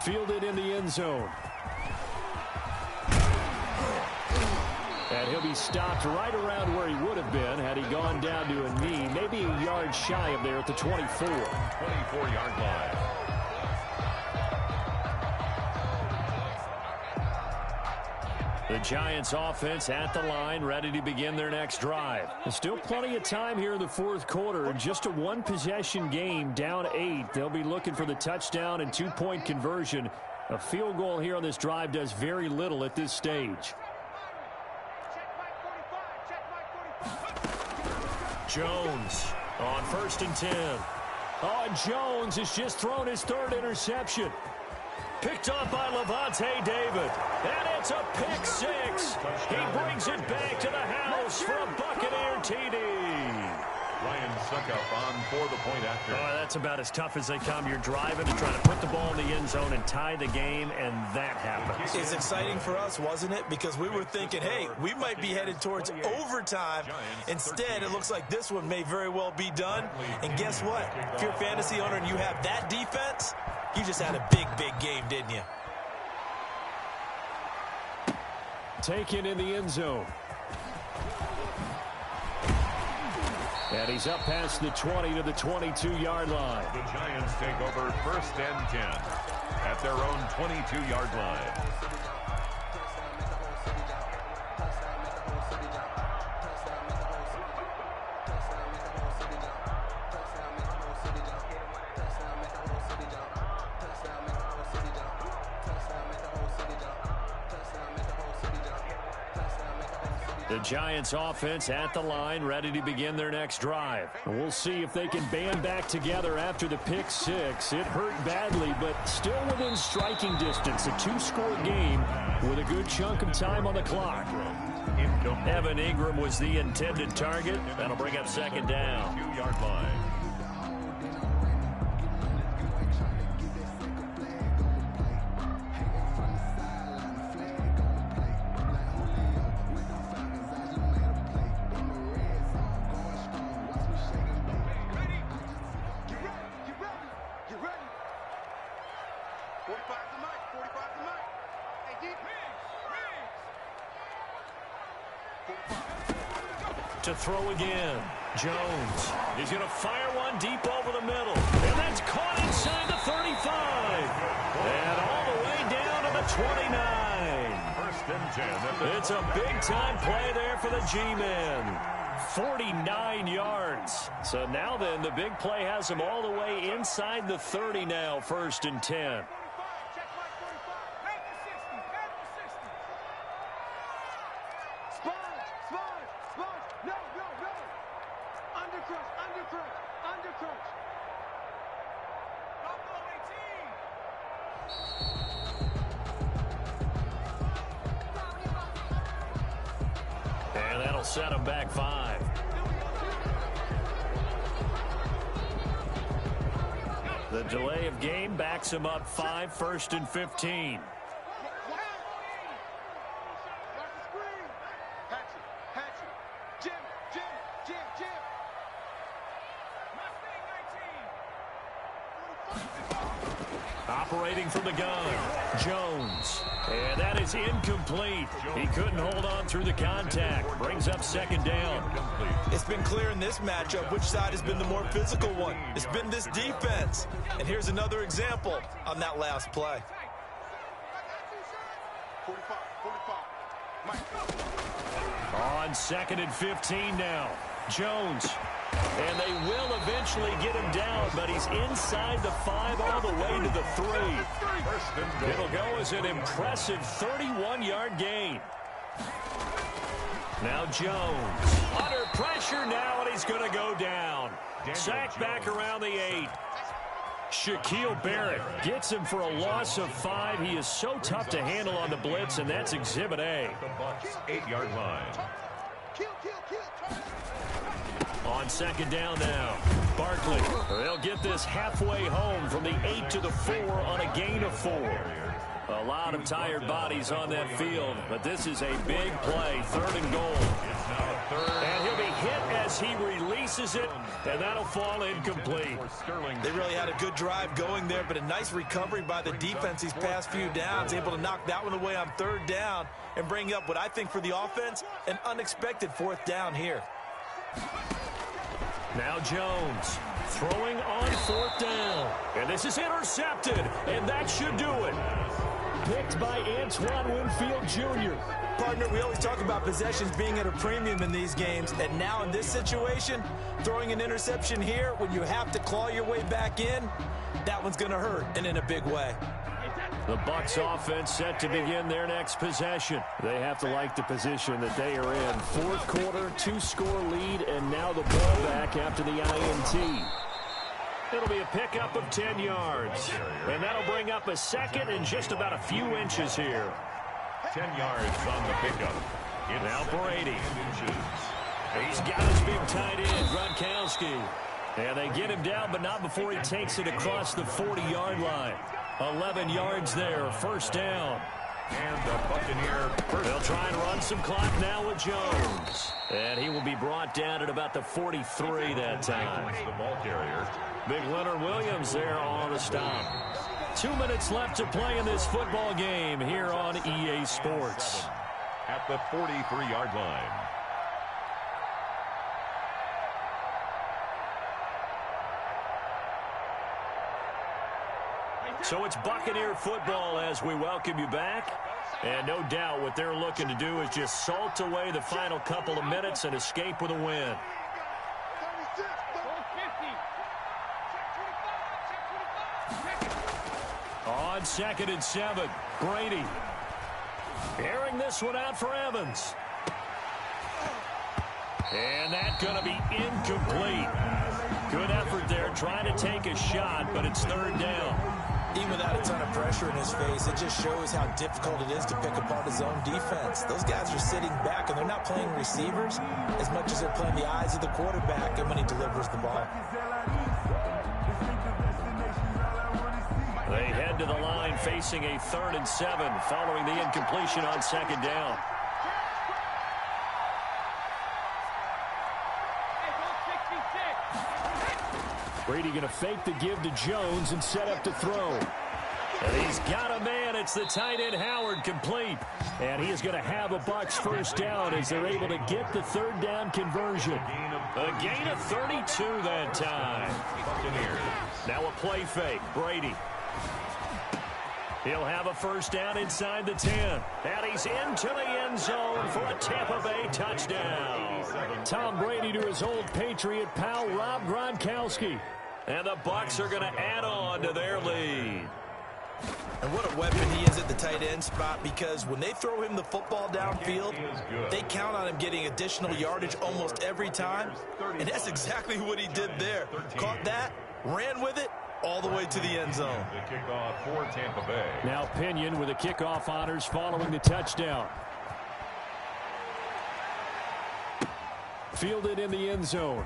Fielded in the end zone. And he'll be stopped right around where he would have been had he gone down to a knee, maybe a yard shy of there at the 24. 24-yard line. The Giants offense at the line, ready to begin their next drive. There's still plenty of time here in the fourth quarter. Just a one-possession game, down 8. They'll be looking for the touchdown and 2-point conversion. A field goal here on this drive does very little at this stage. Jones on 1st and 10. Oh, Jones has just thrown his 3rd interception. Picked up by Levante David. And it's a pick 6. He brings it back to the house for a Buccaneer TD. Ryan Succop on for the point after. Oh, that's about as tough as they come. You're driving to try to put the ball in the end zone and tie the game, and that happens. It's exciting for us, wasn't it? Because we were thinking, hey, we might be headed towards overtime. Instead, it looks like this one may very well be done. And guess what? If you're a fantasy owner and you have that defense, you just had a big, big game, didn't you? Taken in the end zone. And he's up past the 20 to the 22-yard line. The Giants take over 1st and 10 at their own 22-yard line. The Giants offense at the line, ready to begin their next drive. We'll see if they can band back together after the pick 6. It hurt badly, but still within striking distance. A 2-score game with a good chunk of time on the clock. Evan Ingram was the intended target. That'll bring up 2nd down. 2-yard line. To throw again. Jones. He's going to fire one deep over the middle. And that's caught inside the 35. And all the way down to the 29. 1st and 10. It's a big-time play there for the G-men. 49 yards. So now then, the big play has him all the way inside the 30 now, 1st and 10. And that'll set him back 5. The delay of game backs him up 5, 1st and 15. Operating from the gun, Jones. And that is incomplete. He couldn't hold on through the contact. Brings up 2nd down. It's been clear in this matchup which side has been the more physical one. It's been this defense. And here's another example on that last play. On 2nd and 15 now. Jones. And they will eventually get him down, but he's inside the 5 all the way to the 3. It'll go as an impressive 31-yard gain. Now Jones. Under pressure now, and he's going to go down. Sacked back around the 8. Shaquille Barrett gets him for a loss of 5. He is so tough to handle on the blitz, and that's Exhibit A. The Bucs 8-yard line. On second down now, Barkley. They'll get this halfway home from the 8 to the 4 on a gain of 4. A lot of tired bodies on that field, but this is a big play, 3rd and goal. And he'll be hit as he releases it, and that'll fall incomplete. They really had a good drive going there, but a nice recovery by the defense these past few downs, able to knock that one away on 3rd down and bring up what I think for the offense, an unexpected 4th down here. Now Jones throwing on 4th down, and this is intercepted, and that should do it. Picked by Antoine Winfield Jr. Partner, we always talk about possessions being at a premium in these games, and now in this situation, throwing an interception here when you have to claw your way back in, that one's going to hurt, and in a big way. The Bucs offense set to begin their next possession. They have to like the position that they are in. 4th quarter, 2-score lead, and now the ball back after the INT. It'll be a pickup of 10 yards. And that'll bring up a 2nd and just about a few inches here. 10 yards on the pickup. Now Brady. He's got his big tight end, Gronkowski. And they get him down, but not before he takes it across the 40-yard line. 11 yards there, 1st down. And the Buccaneer. They'll try and run some clock now with Jones. And he will be brought down at about the 43 that time. The ball carrier. Big Leonard Williams there on the stop. 2 minutes left to play in this football game here on EA Sports. At the 43-yard line. So it's Buccaneer football as we welcome you back. And no doubt what they're looking to do is just salt away the final couple of minutes and escape with a win. On 2nd and 7, Brady. Airing this one out for Evans. And that's going to be incomplete. Good effort there trying to take a shot, but it's 3rd down. Even without a ton of pressure in his face, it just shows how difficult it is to pick apart his own defense. Those guys are sitting back, and they're not playing receivers as much as they're playing the eyes of the quarterback and when he delivers the ball. They head to the line facing a 3rd and 7 following the incompletion on 2nd down. Brady going to fake the give to Jones and set up to throw. And he's got a man. It's the tight end Howard complete. And he is going to have a Bucs 1st down as they're able to get the 3rd down conversion. A gain of 32 that time. Now a play fake. Brady. He'll have a 1st down inside the 10. And he's into the end zone for a Tampa Bay touchdown. Tom Brady to his old Patriot pal, Rob Gronkowski. And the Bucs are going to add on to their lead. And what a weapon he is at the tight end spot, because when they throw him the football downfield, they count on him getting additional yardage almost every time. And that's exactly what he did there. Caught that, ran with it, all the way to the end zone. The kickoff for Tampa Bay. Now Pinion with the kickoff honors following the touchdown. Fielded in the end zone.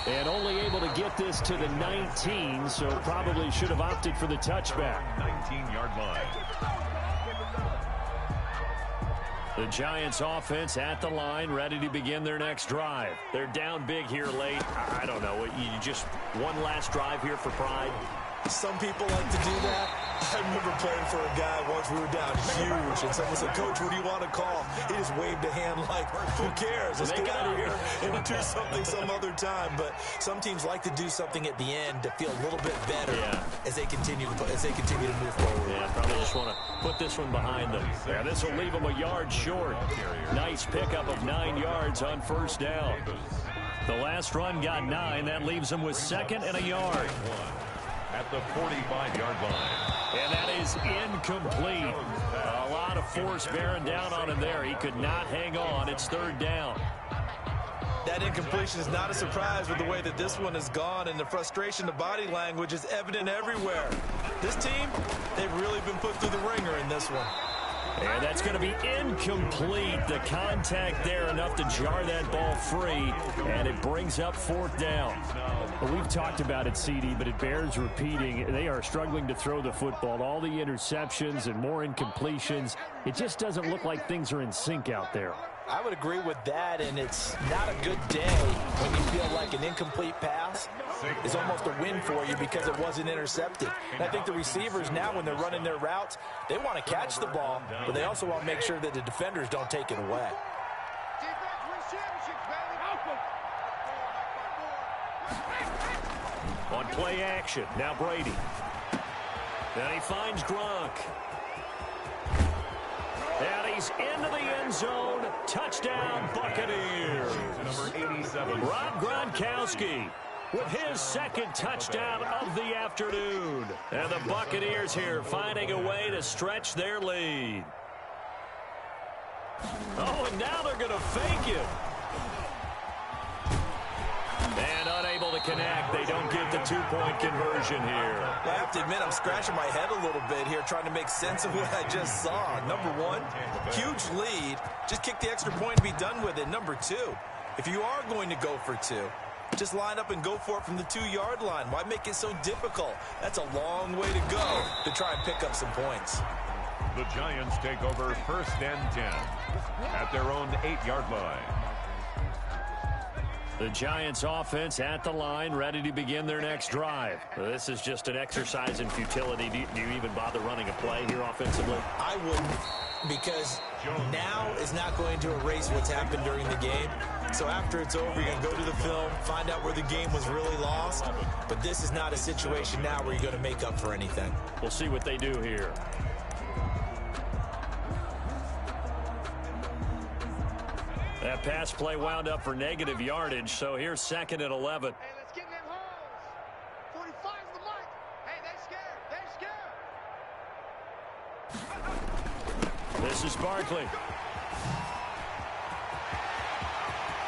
And only able to get this to the 19, so probably should have opted for the touchback. 19-yard line. The Giants offense at the line, ready to begin their next drive. They're down big here late. I don't know. You just one last drive here for pride? Some people like to do that. I remember playing for a guy once. We were down huge, and someone said, "Coach, what do you want to call?" He just waved a hand like, "Who cares? Let's get out of here and do something some other time." But some teams like to do something at the end to feel a little bit better as they continue to move forward. Yeah, probably just want to put this one behind them. Yeah, this will leave them a yard short. Nice pickup of 9 yards on 1st down. The last run got 9. That leaves them with 2nd and a yard. At the 45-yard line. And that is incomplete. A lot of force bearing down on him there. He could not hang on. It's 3rd down. That incompletion is not a surprise with the way that this one has gone, and the frustration, the body language is evident everywhere. This team, they've really been put through the ringer in this one. And that's going to be incomplete. The contact there enough to jar that ball free, and it brings up fourth down. Well, we've talked about it, CD, but it bears repeating. They are struggling to throw the football. All the interceptions and more incompletions. It just doesn't look like things are in sync out there. I would agree with that, and it's not a good day when you feel like an incomplete pass is almost a win for you because it wasn't intercepted. And I think the receivers now, when they're running their routes, they want to catch the ball, but they also want to make sure that the defenders don't take it away. On play action, now Brady. Then he finds Gronk. And he's into the end zone. Touchdown, Buccaneers. Number 87. Rob Gronkowski with his second touchdown of the afternoon. And the Buccaneers here finding a way to stretch their lead. Oh, and now they're going to fake it. And unable to connect. They don't get the two-point conversion here. I have to admit, I'm scratching my head a little bit here trying to make sense of what I just saw. Number one, huge lead. Just kick the extra point and be done with it. Number two, if you are going to go for two, just line up and go for it from the 2-yard line. Why make it so difficult? That's a long way to go to try and pick up some points. The Giants take over first and 10 at their own 8-yard line. The Giants offense at the line, ready to begin their next drive. This is just an exercise in futility. Do you even bother running a play here offensively? I wouldn't, because now is not going to erase what's happened during the game. So after it's over, you're going to go to the film, find out where the game was really lost. But this is not a situation now where you're going to make up for anything. We'll see what they do here. That pass play wound up for negative yardage, so here's second and 11. Hey, let's get in them holes. 45's the mark. Hey, they scared. This is Barkley.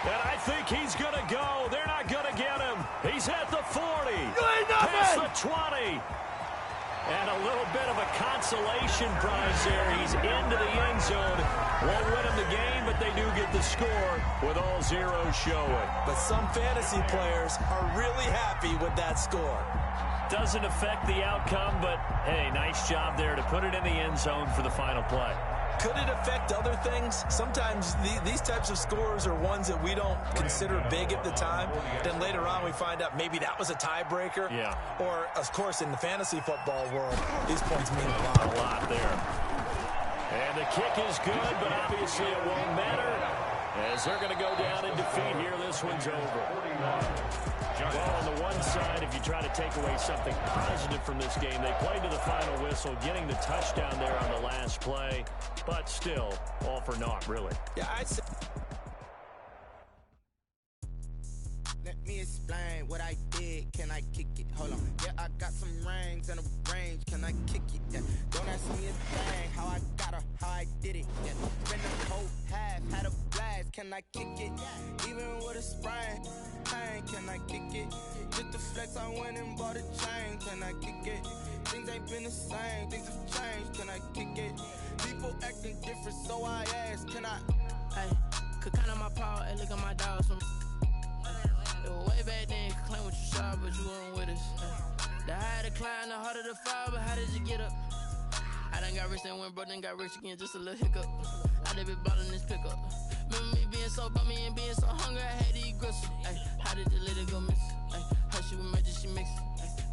And I think he's going to go. They're not going to get him. He's at the 40. Past the 20. And a little bit of a consolation prize there. He's into the end zone. Won't win him the game, but they do get the score with all zeros showing. But some fantasy players are really happy with that score. Doesn't affect the outcome, but, hey, nice job there to put it in the end zone for the final play. Could it affect other things? Sometimes these types of scores are ones that we don't consider big at the time. Then later on we find out maybe that was a tiebreaker. Yeah. Or, of course, in the fantasy football world, these points mean a lot. A lot there. And the kick is good, but obviously it won't matter as they're going to go down in defeat here. This one's over. Well, on the one side, if you try to take away something positive from this game, they played to the final whistle, getting the touchdown there on the last play, but still, all for naught, really. Yeah, I'd say. Let me explain what I did. Can I kick it? Hold on. Yeah, I got some rings and a range. Can I kick it? Yeah. Don't ask me a thing. How I got her, how I did it. Yeah. Spend the whole half, had a blast. Can I kick it? Even with a sprain. Can I kick it? Just the flex, I went and bought a chain. Can I kick it? Things ain't been the same. Things have changed. Can I kick it? People acting different, so I ask. Can I? Hey, could count on my power and look at my dogs from. Way back then, you could claim what you saw, but you weren't with us. The higher the climb, the harder the fall, but how did you get up? I done got rich and went broke, then got rich again, just a little hiccup. I done been ballin' this pickup. Remember me being so bummy and being so hungry, I had to eat gristle. Ay, how did the lady go miss? Ay, how she was magic, she mixed.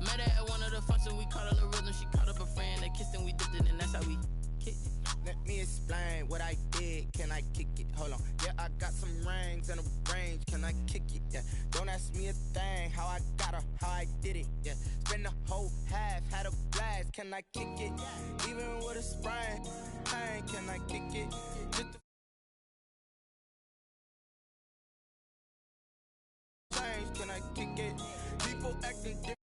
Met her at one of the functions, we caught her the rhythm, she caught up a friend, they kissed and we dipped it, and that's how we kicked it. Let me explain what I did. Can I kick it? Hold on. Yeah, I got some rings and a range. Can I kick it? Yeah. Don't ask me a thing. How I got her, how I did it. Yeah. Spend the whole half, had a blast. Can I kick it? Even with a sprain. Hey, can I kick it? Just the change. Can I kick it? People acting different.